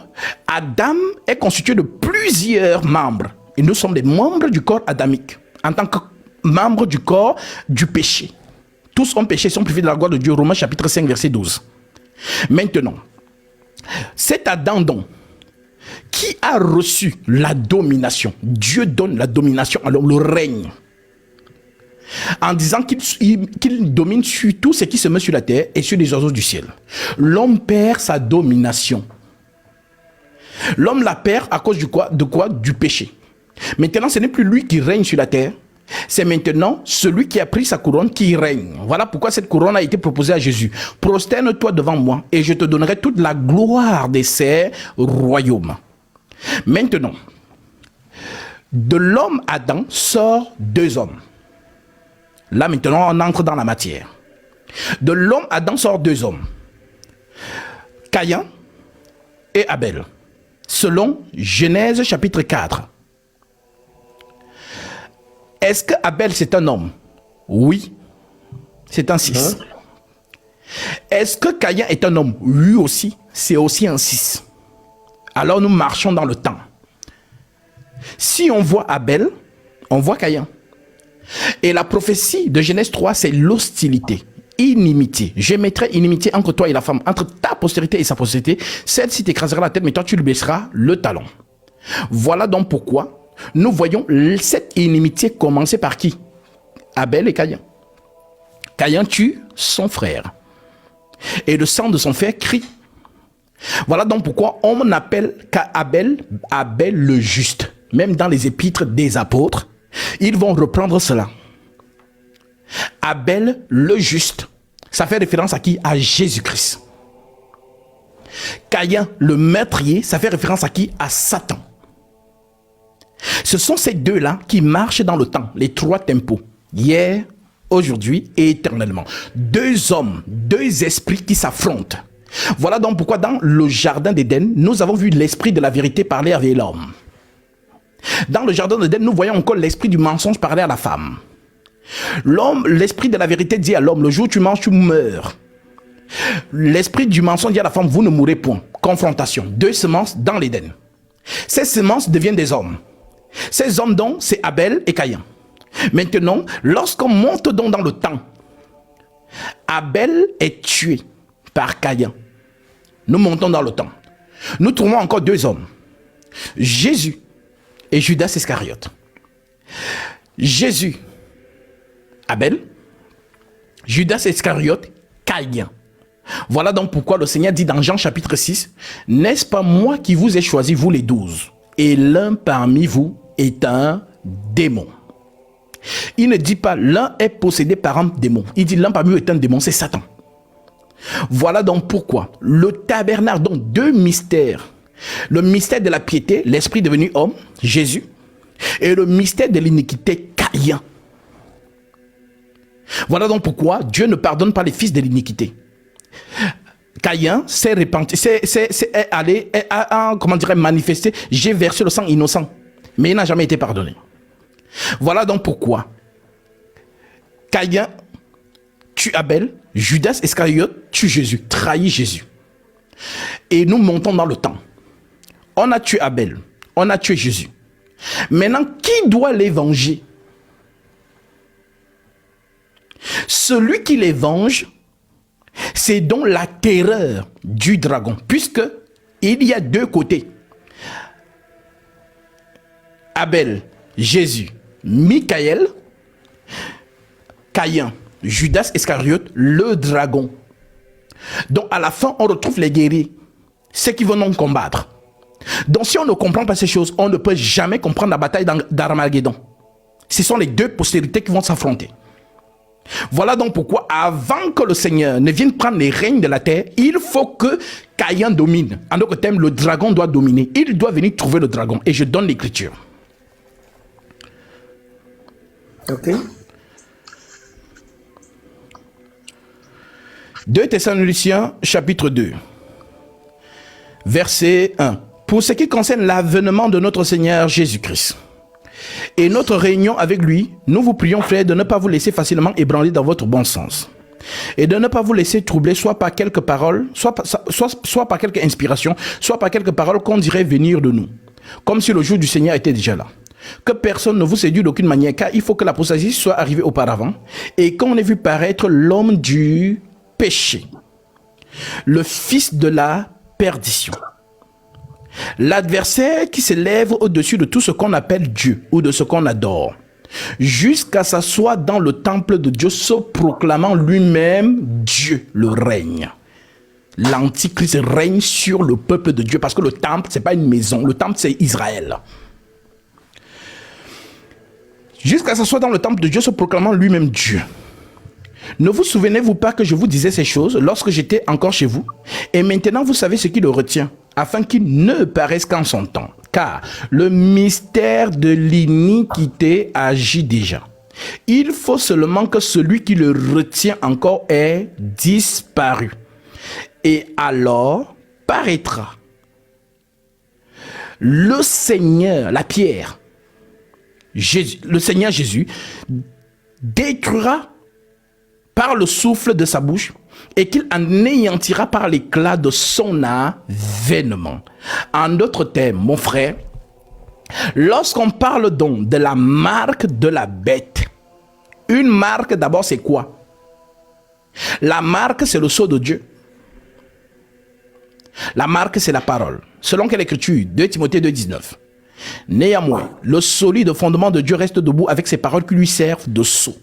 Speaker 1: Adam est constitué de plusieurs membres. Et nous sommes des membres du corps adamique. En tant que membres du corps du péché. Tous ont péché, sont privés de la gloire de Dieu. Romains chapitre 5, verset 12. Maintenant, cet Adam donc, qui a reçu la domination. Dieu donne la domination à l'homme, le règne. En disant qu'il domine sur tout ce qui se met sur la terre et sur les oiseaux du ciel. L'homme perd sa domination. L'homme la perd à cause de quoi? Du péché. Maintenant, ce n'est plus lui qui règne sur la terre. C'est maintenant celui qui a pris sa couronne qui règne. Voilà pourquoi cette couronne a été proposée à Jésus. Prosterne-toi devant moi et je te donnerai toute la gloire de ces royaumes. Maintenant, de l'homme Adam sort 2 hommes. Là maintenant on entre dans la matière. De l'homme Adam sort 2 hommes. Caïn et Abel. Selon Genèse chapitre 4. Est-ce que Abel c'est un homme? Oui. C'est un 6. Est-ce que Caïn est un homme? Lui aussi. C'est aussi un 6. Alors nous marchons dans le temps. Si on voit Abel, on voit Caïn. Et la prophétie de Genèse 3, c'est l'hostilité, inimitié. Je mettrai inimitié entre toi et la femme, entre ta postérité et sa postérité. Celle-ci t'écrasera la tête, mais toi tu lui baisseras le talon. Voilà donc pourquoi nous voyons cette inimitié commencer par qui? Abel et Caïn. Caïn tue son frère. Et le sang de son frère crie. Voilà donc pourquoi on appelle Abel le juste. Même dans les épîtres des apôtres, ils vont reprendre cela. Abel le juste. Ça fait référence à qui? À Jésus-Christ. Caïn le meurtrier, ça fait référence à qui? À Satan. Ce sont ces deux-là qui marchent dans le temps, les 3 tempos. Hier, aujourd'hui et éternellement. 2 hommes, 2 esprits qui s'affrontent. Voilà donc pourquoi dans le jardin d'Éden, nous avons vu l'esprit de la vérité parler avec l'homme. Dans le jardin d'Éden, nous voyons encore l'esprit du mensonge parler à la femme. L'esprit de la vérité dit à l'homme, le jour où tu manges, tu meurs. L'esprit du mensonge dit à la femme, vous ne mourrez point. Confrontation. 2 semences dans l'Éden. Ces semences deviennent des hommes. Ces hommes donc, c'est Abel et Caïn. Maintenant, lorsqu'on monte donc dans le temps, Abel est tué par Caïn. Nous montons dans le temps. Nous trouvons encore 2 hommes. Jésus et Judas Iscariote. Jésus, Abel. Judas Iscariote, Caïn. Voilà donc pourquoi le Seigneur dit dans Jean chapitre 6, « N'est-ce pas moi qui vous ai choisi, vous les 12, et l'un parmi vous est un démon. » Il ne dit pas l'un est possédé par un démon. Il dit l'un parmi vous est un démon, c'est Satan. Voilà donc pourquoi le tabernacle, donc 2 mystères. Le mystère de la piété, l'esprit devenu homme, Jésus, et le mystère de l'iniquité, Caïn. Voilà donc pourquoi Dieu ne pardonne pas les fils de l'iniquité. Caïn s'est repenti, est allé, manifester, j'ai versé le sang innocent, mais il n'a jamais été pardonné. Voilà donc pourquoi Caïn tue Abel, Judas Iscariote tue Jésus, trahit Jésus. Et nous montons dans le temps. On a tué Abel, on a tué Jésus. Maintenant, qui doit les venger? Celui qui les venge, c'est donc la terreur du dragon, puisque il y a deux côtés. Abel, Jésus, Michael, Caïn, Judas Iscariote, le dragon. Donc à la fin, on retrouve les guerriers, ceux qui vont nous combattre. Donc si on ne comprend pas ces choses, on ne peut jamais comprendre la bataille d'Armageddon. Ce sont les deux postérités qui vont s'affronter. Voilà donc pourquoi, avant que le Seigneur ne vienne prendre les règnes de la terre, il faut que Caïn domine. En d'autres termes, le dragon doit dominer. Il doit venir trouver le dragon. Et je donne l'écriture.
Speaker 2: Ok.
Speaker 1: 2 Thessaloniciens, chapitre 2, verset 1. Pour ce qui concerne l'avènement de notre Seigneur Jésus-Christ et notre réunion avec lui, nous vous prions, frères, de ne pas vous laisser facilement ébranler dans votre bon sens et de ne pas vous laisser troubler soit par quelques paroles, soit par quelque inspiration, soit par quelques paroles qu'on dirait venir de nous, comme si le jour du Seigneur était déjà là. Que personne ne vous séduise d'aucune manière, car il faut que l'apostasie soit arrivée auparavant et qu'on ait vu paraître l'homme du péché, le fils de la perdition, l'adversaire qui s'élève au-dessus de tout ce qu'on appelle Dieu ou de ce qu'on adore, jusqu'à s'asseoir dans le temple de Dieu, se proclamant lui-même Dieu, le règne. L'Antichrist règne sur le peuple de Dieu, parce que le temple, c'est pas une maison, le temple, c'est Israël. Jusqu'à s'asseoir dans le temple de Dieu, se proclamant lui-même Dieu. Ne vous souvenez-vous pas que je vous disais ces choses lorsque j'étais encore chez vous? Et maintenant vous savez ce qui le retient, afin qu'il ne paraisse qu'en son temps. Car le mystère de l'iniquité agit déjà. Il faut seulement que celui qui le retient encore ait disparu. Et alors paraîtra le Seigneur, la pierre, Jésus, le Seigneur Jésus, détruira par le souffle de sa bouche et qu'il anéantira par l'éclat de son avènement. En d'autres termes, mon frère, lorsqu'on parle donc de la marque de la bête, une marque d'abord c'est quoi? La marque c'est le sceau de Dieu. La marque c'est la parole. Selon quelle écriture? 2 Timothée 2,19. Néanmoins, le solide fondement de Dieu reste debout avec ses paroles qui lui servent de sceau.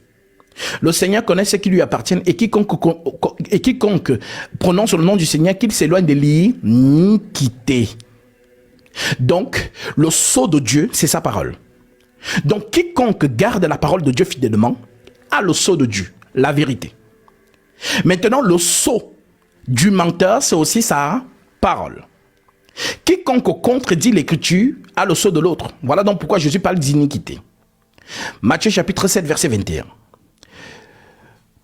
Speaker 1: Le Seigneur connaît ce qui lui appartient et quiconque prononce le nom du Seigneur, qu'il s'éloigne de l'iniquité. Donc, le sceau de Dieu, c'est sa parole. Donc, quiconque garde la parole de Dieu fidèlement a le sceau de Dieu, la vérité. Maintenant, le sceau du menteur, c'est aussi sa parole. Quiconque contredit l'écriture a le sceau de l'autre. Voilà donc pourquoi Jésus parle d'iniquité. Matthieu chapitre 7, verset 21.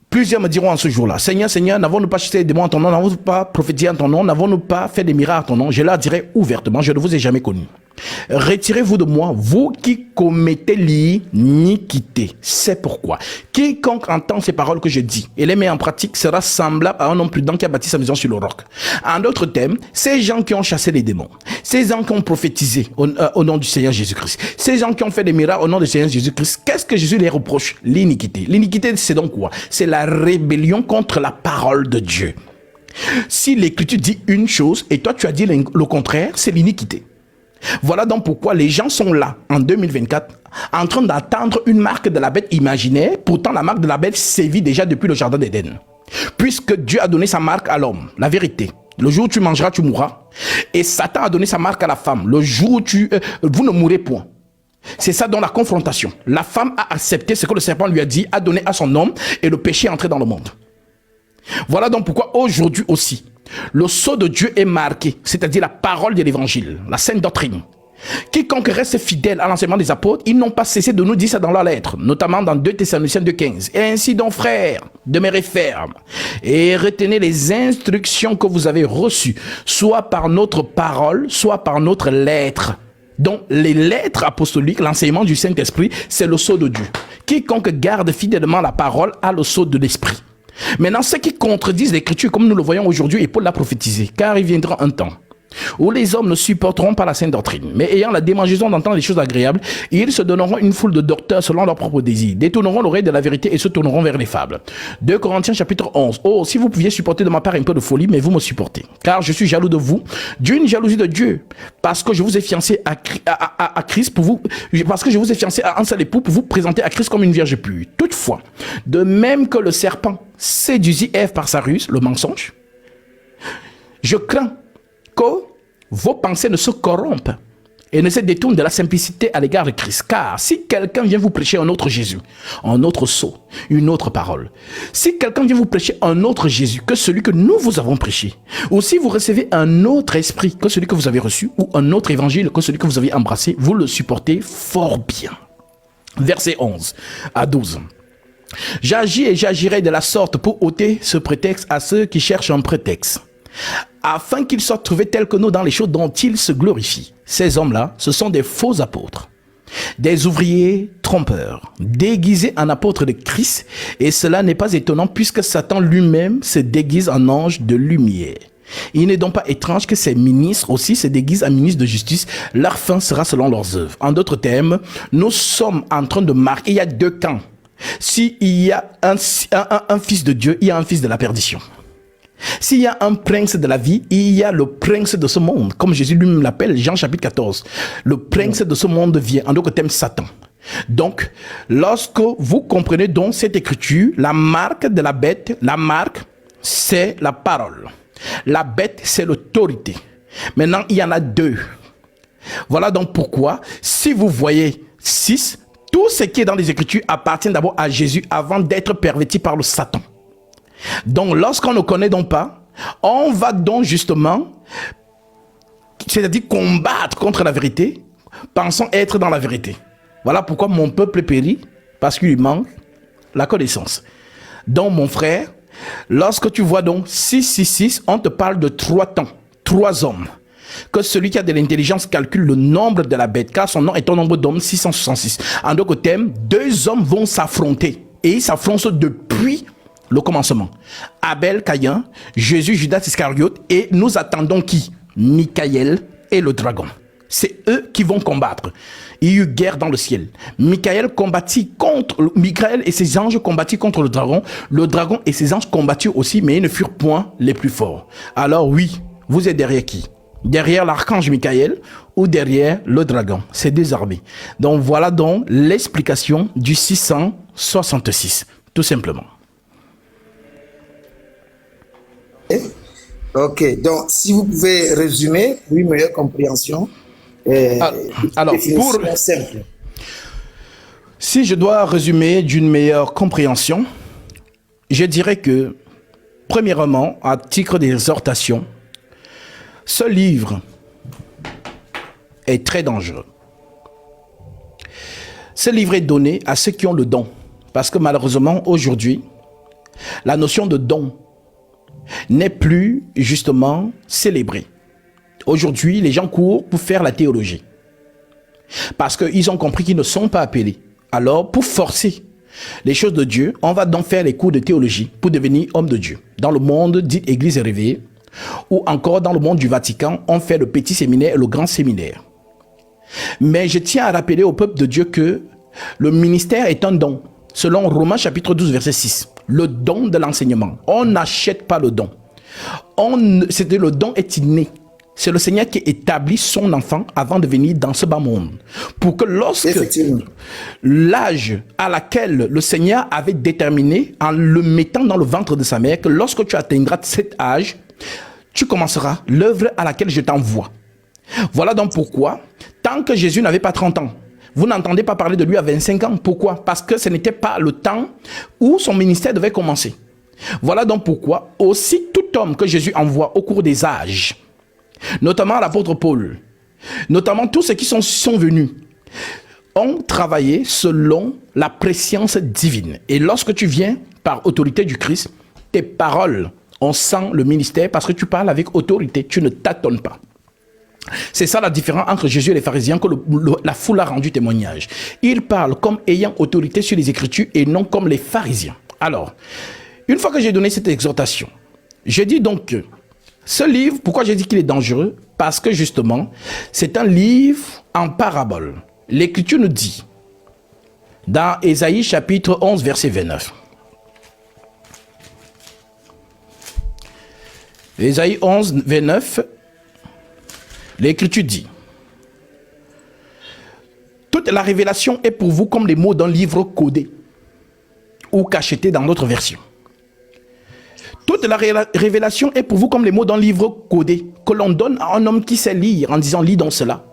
Speaker 1: Plusieurs me diront en ce jour-là, Seigneur, Seigneur, n'avons-nous pas chassé des démons en ton nom, n'avons-nous pas prophétisé en ton nom, n'avons-nous pas fait des miracles en ton nom? Je leur dirai ouvertement, je ne vous ai jamais connu. Retirez-vous de moi, vous qui commettez l'iniquité. C'est pourquoi quiconque entend ces paroles que je dis et les met en pratique sera semblable à un homme prudent qui a bâti sa maison sur le roc. En d'autres termes, ces gens qui ont chassé les démons, ces gens qui ont prophétisé au nom du Seigneur Jésus-Christ, ces gens qui ont fait des miracles au nom du Seigneur Jésus-Christ, qu'est-ce que Jésus les reproche? L'iniquité. L'iniquité, c'est donc quoi? C'est la rébellion contre la parole de Dieu. Si l'écriture dit une chose et toi tu as dit le contraire, c'est l'iniquité. Voilà donc pourquoi les gens sont là en 2024 en train d'attendre une marque de la bête imaginaire. Pourtant la marque de la bête sévit déjà depuis le jardin d'Éden, puisque Dieu a donné sa marque à l'homme, la vérité. Le jour où tu mangeras, tu mourras. Et Satan a donné sa marque à la femme. Le jour où vous ne mourrez point. C'est ça dans la confrontation. La femme a accepté ce que le serpent lui a dit, a donné à son homme, et le péché est entré dans le monde. Voilà donc pourquoi aujourd'hui aussi le sceau de Dieu est marqué, c'est-à-dire la parole de l'évangile, la sainte doctrine. Quiconque reste fidèle à l'enseignement des apôtres, ils n'ont pas cessé de nous dire ça dans leurs lettres, notamment dans 2 Thessaloniciens 2,15. Et ainsi donc, frères, demeurez fermes et retenez les instructions que vous avez reçues, soit par notre parole, soit par notre lettre. Donc, les lettres apostoliques, l'enseignement du Saint-Esprit, c'est le sceau de Dieu. Quiconque garde fidèlement la parole a le sceau de l'Esprit. Maintenant, ceux qui contredisent l'écriture, comme nous le voyons aujourd'hui, et Paul l'a prophétisé, car il viendra un temps où les hommes ne supporteront pas la sainte doctrine, mais ayant la démangeaison d'entendre des choses agréables, ils se donneront une foule de docteurs selon leurs propres désirs, détourneront l'oreille de la vérité et se tourneront vers les fables. 2 Corinthiens chapitre 11. Oh, si vous pouviez supporter de ma part un peu de folie, mais vous me supportez. Car je suis jaloux de vous, d'une jalousie de Dieu, parce que je vous ai fiancé à Christ pour vous, parce que je vous ai fiancé à un seul époux pour vous présenter à Christ comme une vierge pure. Toutefois, de même que le serpent séduisit Ève par sa ruse, le mensonge, je crains que vos pensées ne se corrompent et ne se détournent de la simplicité à l'égard de Christ. Car si quelqu'un vient vous prêcher un autre Jésus, un autre sceau, une autre parole, si quelqu'un vient vous prêcher un autre Jésus que celui que nous vous avons prêché, ou si vous recevez un autre esprit que celui que vous avez reçu, ou un autre évangile que celui que vous avez embrassé, vous le supportez fort bien. Versets 11 à 12. J'agis et j'agirai de la sorte pour ôter ce prétexte à ceux qui cherchent un prétexte, afin qu'ils soient trouvés tels que nous dans les choses dont ils se glorifient. Ces hommes-là, ce sont des faux apôtres, des ouvriers trompeurs, déguisés en apôtres de Christ, et cela n'est pas étonnant puisque Satan lui-même se déguise en ange de lumière. Il n'est donc pas étrange que ces ministres aussi se déguisent en ministres de justice. Leur fin sera selon leurs œuvres. En d'autres termes, nous sommes en train de marquer, il y a deux camps. S'il y a un fils de Dieu, il y a un fils de la perdition. S'il y a un prince de la vie, il y a le prince de ce monde, comme Jésus lui-même l'appelle, Jean chapitre 14. Le prince de ce monde vient, en d'autres termes, Satan. Donc, lorsque vous comprenez donc cette écriture, la marque de la bête, la marque, c'est la parole. La bête, c'est l'autorité. Maintenant, il y en a deux. Voilà donc pourquoi, si vous voyez 6, tout ce qui est dans les Écritures appartient d'abord à Jésus avant d'être perverti par le Satan. Donc, lorsqu'on ne connaît donc pas, on va donc justement, c'est-à-dire combattre contre la vérité, pensant être dans la vérité. Voilà pourquoi mon peuple périt, parce qu'il lui manque la connaissance. Donc, mon frère, lorsque tu vois donc 666, on te parle de 3 temps, 3 hommes. Que celui qui a de l'intelligence calcule le nombre de la bête, car son nom est au nombre d'hommes 666. En d'autres termes, 2 hommes vont s'affronter, et ils s'affrontent depuis le commencement. Abel, Caïn, Jésus, Judas Iscariote, et nous attendons qui? Michael et le dragon. C'est eux qui vont combattre. Il y a eu guerre dans le ciel. Michael et ses anges combattirent contre le dragon. Le dragon et ses anges combattirent aussi, mais ils ne furent point les plus forts. Alors oui, vous êtes derrière qui? Derrière l'archange Michael ou derrière le dragon? C'est des armées. Donc voilà donc l'explication du 666, tout simplement.
Speaker 2: Ok, donc si vous pouvez résumer pour une meilleure compréhension.
Speaker 1: Alors,
Speaker 2: simple.
Speaker 1: Si je dois résumer d'une meilleure compréhension, je dirais que, premièrement, à titre d'exhortation, ce livre est très dangereux. Ce livre est donné à ceux qui ont le don, parce que malheureusement, aujourd'hui, la notion de don n'est plus justement célébrée. Aujourd'hui, les gens courent pour faire la théologie. Parce qu'ils ont compris qu'ils ne sont pas appelés. Alors, pour forcer les choses de Dieu, on va donc faire les cours de théologie pour devenir homme de Dieu. Dans le monde dit Église réveillée, ou encore dans le monde du Vatican, on fait le petit séminaire et le grand séminaire. Mais je tiens à rappeler au peuple de Dieu que le ministère est un don. Selon Romains chapitre 12, verset 6. Le don de l'enseignement. On n'achète pas le don. Le don est inné. C'est le Seigneur qui établit son enfant avant de venir dans ce bas monde. Pour que lorsque l'âge à laquelle le Seigneur avait déterminé, en le mettant dans le ventre de sa mère, que lorsque tu atteindras cet âge, tu commenceras l'œuvre à laquelle je t'envoie. Voilà donc pourquoi, tant que Jésus n'avait pas 30 ans, vous n'entendez pas parler de lui à 25 ans. Pourquoi? Parce que ce n'était pas le temps où son ministère devait commencer. Voilà donc pourquoi, aussi tout homme que Jésus envoie au cours des âges, notamment l'apôtre Paul, notamment tous ceux qui sont venus, ont travaillé selon la prescience divine. Et lorsque tu viens par autorité du Christ, tes paroles, on sent le ministère parce que tu parles avec autorité, tu ne tâtonnes pas. C'est ça la différence entre Jésus et les pharisiens que la foule a rendu témoignage. Ils parlent comme ayant autorité sur les Écritures et non comme les pharisiens. Alors, une fois que j'ai donné cette exhortation, je dis donc que Ce livre, pourquoi j'ai dit qu'il est dangereux? Parce que justement, c'est un livre en parabole. L'Écriture nous dit, dans Ésaïe chapitre 11, verset 29. Ésaïe 11, 29, l'Écriture dit, toute la révélation est pour vous comme les mots d'un livre codé ou cacheté dans notre version. Toute la révélation est pour vous comme les mots d'un livre codé que l'on donne à un homme qui sait lire en disant « lis donc cela ».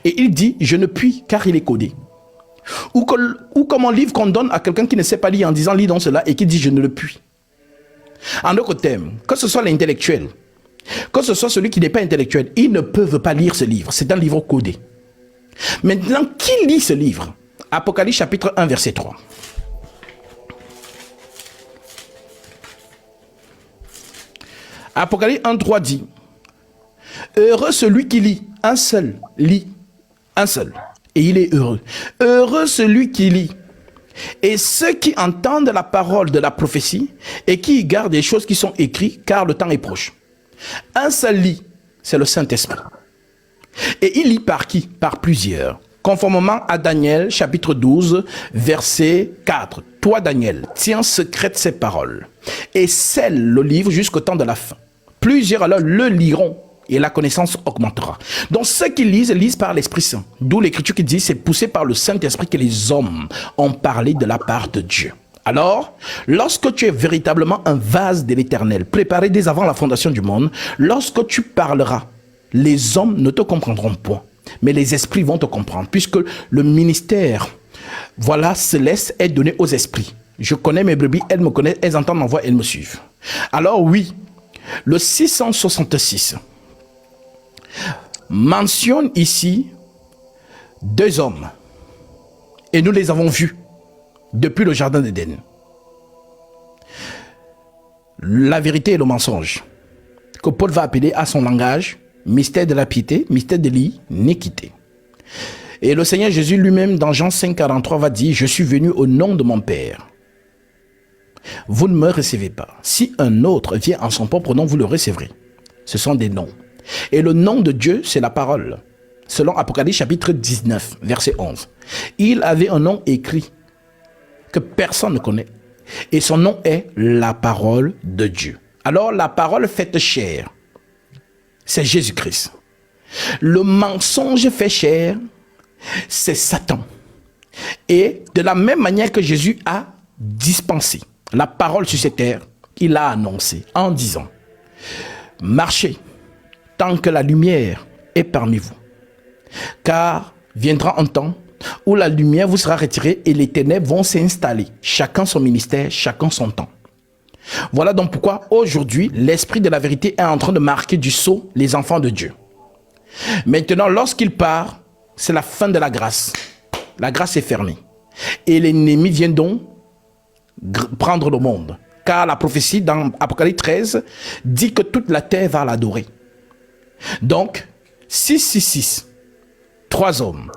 Speaker 1: Et il dit « je ne puis car il est codé ». Ou comme un livre qu'on donne à quelqu'un qui ne sait pas lire en disant « lis donc cela » et qui dit « je ne le puis ». En d'autres termes, que ce soit l'intellectuel, que ce soit celui qui n'est pas intellectuel, ils ne peuvent pas lire ce livre. C'est un livre codé. Maintenant, qui lit ce livre? Apocalypse chapitre 1, verset 3. Apocalypse 1, 3 dit, heureux celui qui lit, un seul lit, un seul, et il est heureux. Heureux celui qui lit, et ceux qui entendent la parole de la prophétie, et qui y gardent les choses qui sont écrites, car le temps est proche. Un seul lit, c'est le Saint-Esprit. Et il lit par qui? Par plusieurs. Conformément à Daniel, chapitre 12, verset 4. Toi, Daniel, tiens secrète ces paroles et scelle le livre jusqu'au temps de la fin. Plusieurs alors le liront et la connaissance augmentera. Donc ceux qui lisent par l'Esprit Saint. D'où l'Écriture qui dit c'est poussé par le Saint-Esprit que les hommes ont parlé de la part de Dieu. Alors, lorsque tu es véritablement un vase de l'Éternel, préparé dès avant la fondation du monde, lorsque tu parleras, les hommes ne te comprendront point, mais les esprits vont te comprendre, puisque le ministère, voilà, céleste est donné aux esprits. Je connais mes brebis, elles me connaissent, elles entendent ma voix, elles me suivent. Alors oui, le 666 mentionne ici 2 hommes, et nous les avons vus depuis le jardin d'Éden. La vérité et le mensonge, que Paul va appeler à son langage mystère de la piété, mystère de l'iniquité. Et le Seigneur Jésus lui-même dans Jean 5, 43 va dire, je suis venu au nom de mon Père. Vous ne me recevez pas. Si un autre vient en son propre nom, vous le recevrez. Ce sont des noms. Et le nom de Dieu, c'est la parole. Selon Apocalypse chapitre 19, verset 11. Il avait un nom écrit que personne ne connaît. Et son nom est la parole de Dieu. Alors la parole faite chair, c'est Jésus-Christ. Le mensonge fait chair, c'est Satan. Et de la même manière que Jésus a dispensé la parole sur cette terre, il a annoncé en disant, marchez tant que la lumière est parmi vous. Car viendra un temps où la lumière vous sera retirée et les ténèbres vont s'installer. Chacun son ministère, chacun son temps. Voilà donc pourquoi aujourd'hui, l'esprit de la vérité est en train de marquer du sceau les enfants de Dieu. Maintenant, lorsqu'il part, c'est la fin de la grâce. La grâce est fermée. Et l'ennemi vient donc prendre le monde. Car la prophétie dans Apocalypse 13 dit que toute la terre va l'adorer. Donc, 666, 3 hommes,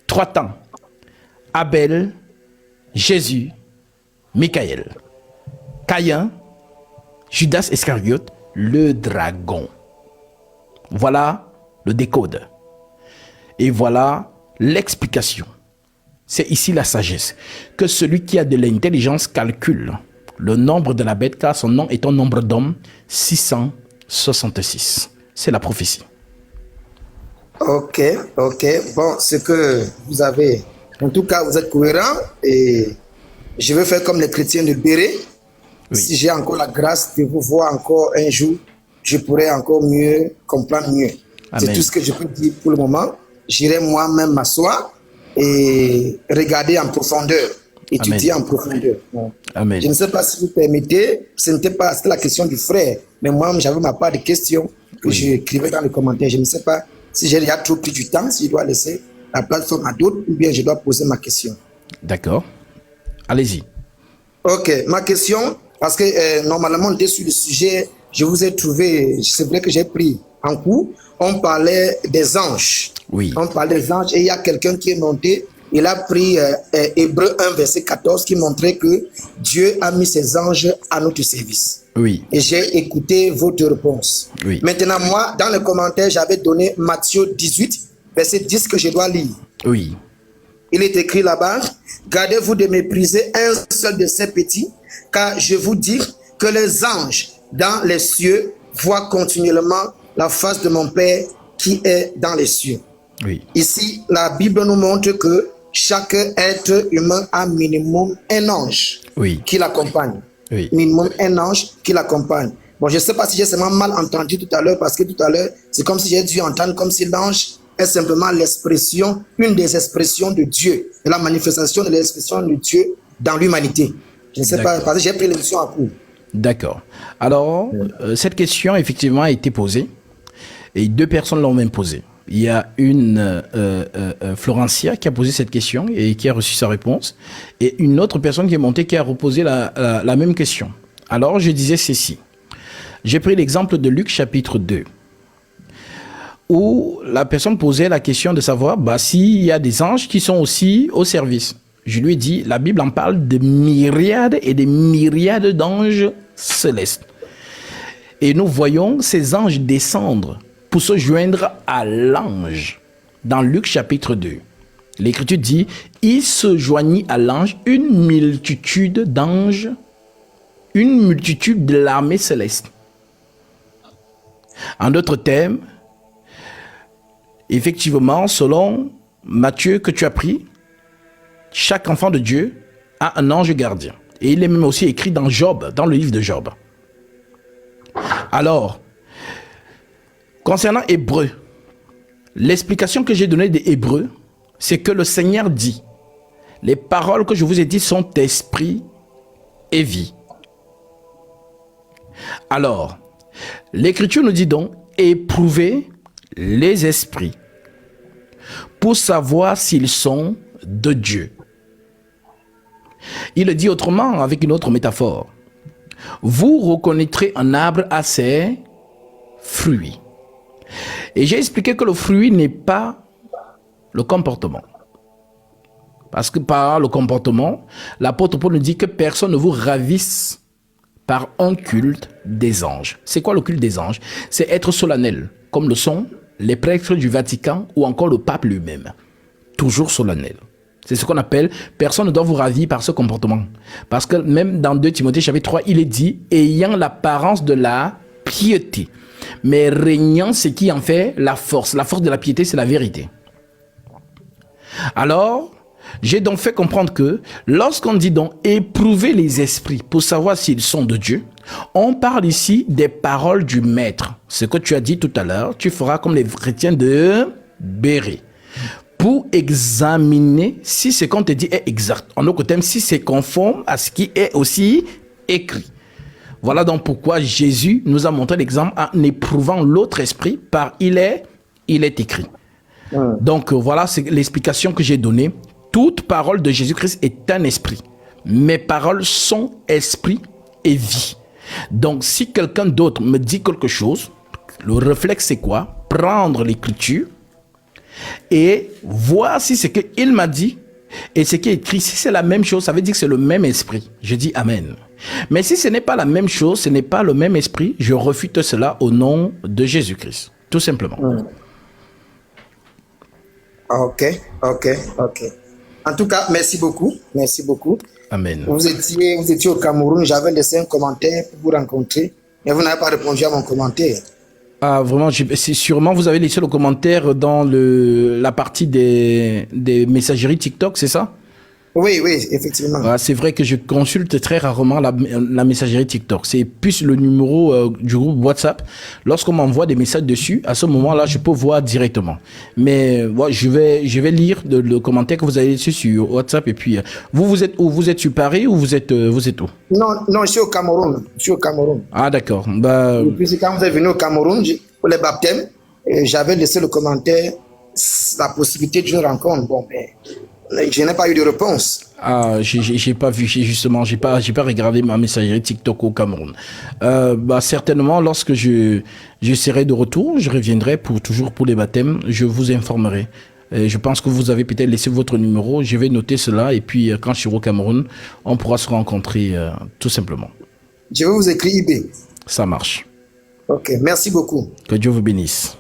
Speaker 1: 3 temps. Abel, Jésus, Michaël. Caïn, Judas Iscariote, le dragon. Voilà le décode. Et voilà l'explication. C'est ici la sagesse. Que celui qui a de l'intelligence calcule le nombre de la bête, car son nom est un nombre d'hommes, 666. C'est la prophétie.
Speaker 2: Ok. Bon, ce que vous avez, en tout cas, vous êtes cohérent et je vais faire comme les chrétiens de Béret. Oui. Si j'ai encore la grâce de vous voir encore un jour, je pourrais encore mieux comprendre mieux. Amen. C'est tout ce que je peux dire pour le moment. J'irai moi-même m'asseoir et regarder en profondeur, étudier en profondeur. Amen. Je ne sais pas si vous permettez, c'était la question du frère, mais moi j'avais ma part de questions que j'écrivais dans les commentaires. Je ne sais pas si j'ai déjà trop pris du temps, si je dois laisser la plateforme à d'autres ou bien je dois poser ma question.
Speaker 1: D'accord. Allez-y.
Speaker 2: Ok, ma question, parce que normalement on était sur le sujet, je vous ai trouvé, c'est vrai que j'ai pris en cours, on parlait des anges. Oui. On parlait des anges et il y a quelqu'un qui est monté, il a pris Hébreux 1 verset 14 qui montrait que Dieu a mis ses anges à notre service.
Speaker 1: Oui.
Speaker 2: Et j'ai écouté votre réponse.
Speaker 1: Oui.
Speaker 2: Maintenant, moi, dans les commentaires, j'avais donné Matthieu 18, verset 10 que je dois lire.
Speaker 1: Oui.
Speaker 2: Il est écrit là-bas, gardez-vous de mépriser un seul de ces petits, car je vous dis que les anges dans les cieux voient continuellement la face de mon Père qui est dans les cieux.
Speaker 1: Oui.
Speaker 2: Ici, la Bible nous montre que chaque être humain a minimum un ange
Speaker 1: Oui.
Speaker 2: qui l'accompagne.
Speaker 1: Oui.
Speaker 2: Minimum un ange qui l'accompagne. Bon, je ne sais pas si j'ai seulement mal entendu tout à l'heure, parce que tout à l'heure, c'est comme si j'ai dû entendre comme si l'ange est simplement l'expression, une des expressions de Dieu, et la manifestation de l'expression de Dieu dans l'humanité. Je ne sais pas, parce que j'ai pris l'émission à court.
Speaker 1: D'accord. Alors, cette question, effectivement, a été posée, et 2 personnes l'ont même posée. Il y a une Florencia qui a posé cette question et qui a reçu sa réponse, et une autre personne qui est montée qui a reposé la même question. Alors, je disais ceci. J'ai pris l'exemple de Luc chapitre 2. Où la personne posait la question de savoir s'il y a des anges qui sont aussi au service. Je lui ai dit, la Bible en parle de myriades et des myriades d'anges célestes. Et nous voyons ces anges descendre pour se joindre à l'ange. Dans Luc chapitre 2, l'Écriture dit, il se joignit à l'ange une multitude d'anges, une multitude de l'armée céleste. En d'autres termes, effectivement, selon Matthieu que tu as pris, chaque enfant de Dieu a un ange gardien. Et il est même aussi écrit dans Job, dans le livre de Job. Alors, concernant Hébreu, l'explication que j'ai donnée des Hébreux, c'est que le Seigneur dit, les paroles que je vous ai dites sont esprit et vie. Alors, l'Écriture nous dit donc, éprouvez les esprits pour savoir s'ils sont de Dieu. Il le dit autrement avec une autre métaphore. Vous reconnaîtrez un arbre à ses fruits. Et j'ai expliqué que le fruit n'est pas le comportement. Parce que par le comportement, l'apôtre Paul nous dit que personne ne vous ravisse par un culte des anges. C'est quoi le culte des anges? C'est être solennel, comme le sont les prêtres du Vatican ou encore le pape lui-même. Toujours solennel. C'est ce qu'on appelle, personne ne doit vous ravir par ce comportement. Parce que même dans 2 Timothée chapitre 3, il est dit, ayant l'apparence de la piété, mais régnant ce qui en fait la force. La force de la piété, c'est la vérité. Alors, j'ai donc fait comprendre que lorsqu'on dit donc éprouver les esprits pour savoir s'ils sont de Dieu, on parle ici des paroles du maître. Ce que tu as dit tout à l'heure, tu feras comme les chrétiens de Béret. Pour examiner si ce qu'on te dit est exact. En autre terme, si c'est conforme à ce qui est aussi écrit. Voilà donc pourquoi Jésus nous a montré l'exemple en éprouvant l'autre esprit par il est écrit. Donc voilà, c'est l'explication que j'ai donnée. Toute parole de Jésus-Christ est un esprit. Mes paroles sont esprit et vie. Donc si quelqu'un d'autre me dit quelque chose, le réflexe c'est quoi? Prendre l'écriture et voir si ce qu'il m'a dit et ce qui est écrit, si c'est la même chose, ça veut dire que c'est le même esprit. Je dis Amen. Mais si ce n'est pas la même chose, ce n'est pas le même esprit, je refute cela au nom de Jésus-Christ. Tout simplement.
Speaker 2: Ok. En tout cas, merci beaucoup. Merci beaucoup.
Speaker 1: Amen.
Speaker 2: Vous étiez au Cameroun, j'avais laissé un commentaire pour vous rencontrer, mais vous n'avez pas répondu à mon commentaire.
Speaker 1: Ah, vraiment, c'est sûrement, vous avez laissé le commentaire dans la partie des messageries TikTok, c'est ça?
Speaker 2: Oui, effectivement.
Speaker 1: Ah, c'est vrai que je consulte très rarement la messagerie TikTok. C'est plus le numéro du groupe WhatsApp. Lorsqu'on m'envoie des messages dessus, à ce moment-là, je peux voir directement. Mais je vais lire le commentaire que vous avez laissé sur WhatsApp. Et puis, vous êtes où? Vous êtes sur Paris ou vous êtes où?
Speaker 2: Non, je suis au Cameroun.
Speaker 1: Ah, d'accord.
Speaker 2: Et puis, quand vous êtes venu au Cameroun, pour les baptêmes, j'avais laissé le commentaire, la possibilité d'une rencontre. Bon, mais je n'ai pas eu de réponse.
Speaker 1: Ah, j'ai pas vu, justement, j'ai pas regardé ma messagerie TikTok au Cameroun. Certainement, lorsque je serai de retour, je reviendrai toujours pour les baptêmes, je vous informerai. Je pense que vous avez peut-être laissé votre numéro, je vais noter cela, et puis quand je serai au Cameroun, on pourra se rencontrer tout simplement.
Speaker 2: Je vais vous écrire IB.
Speaker 1: Ça marche.
Speaker 2: Ok, merci beaucoup.
Speaker 1: Que Dieu vous bénisse.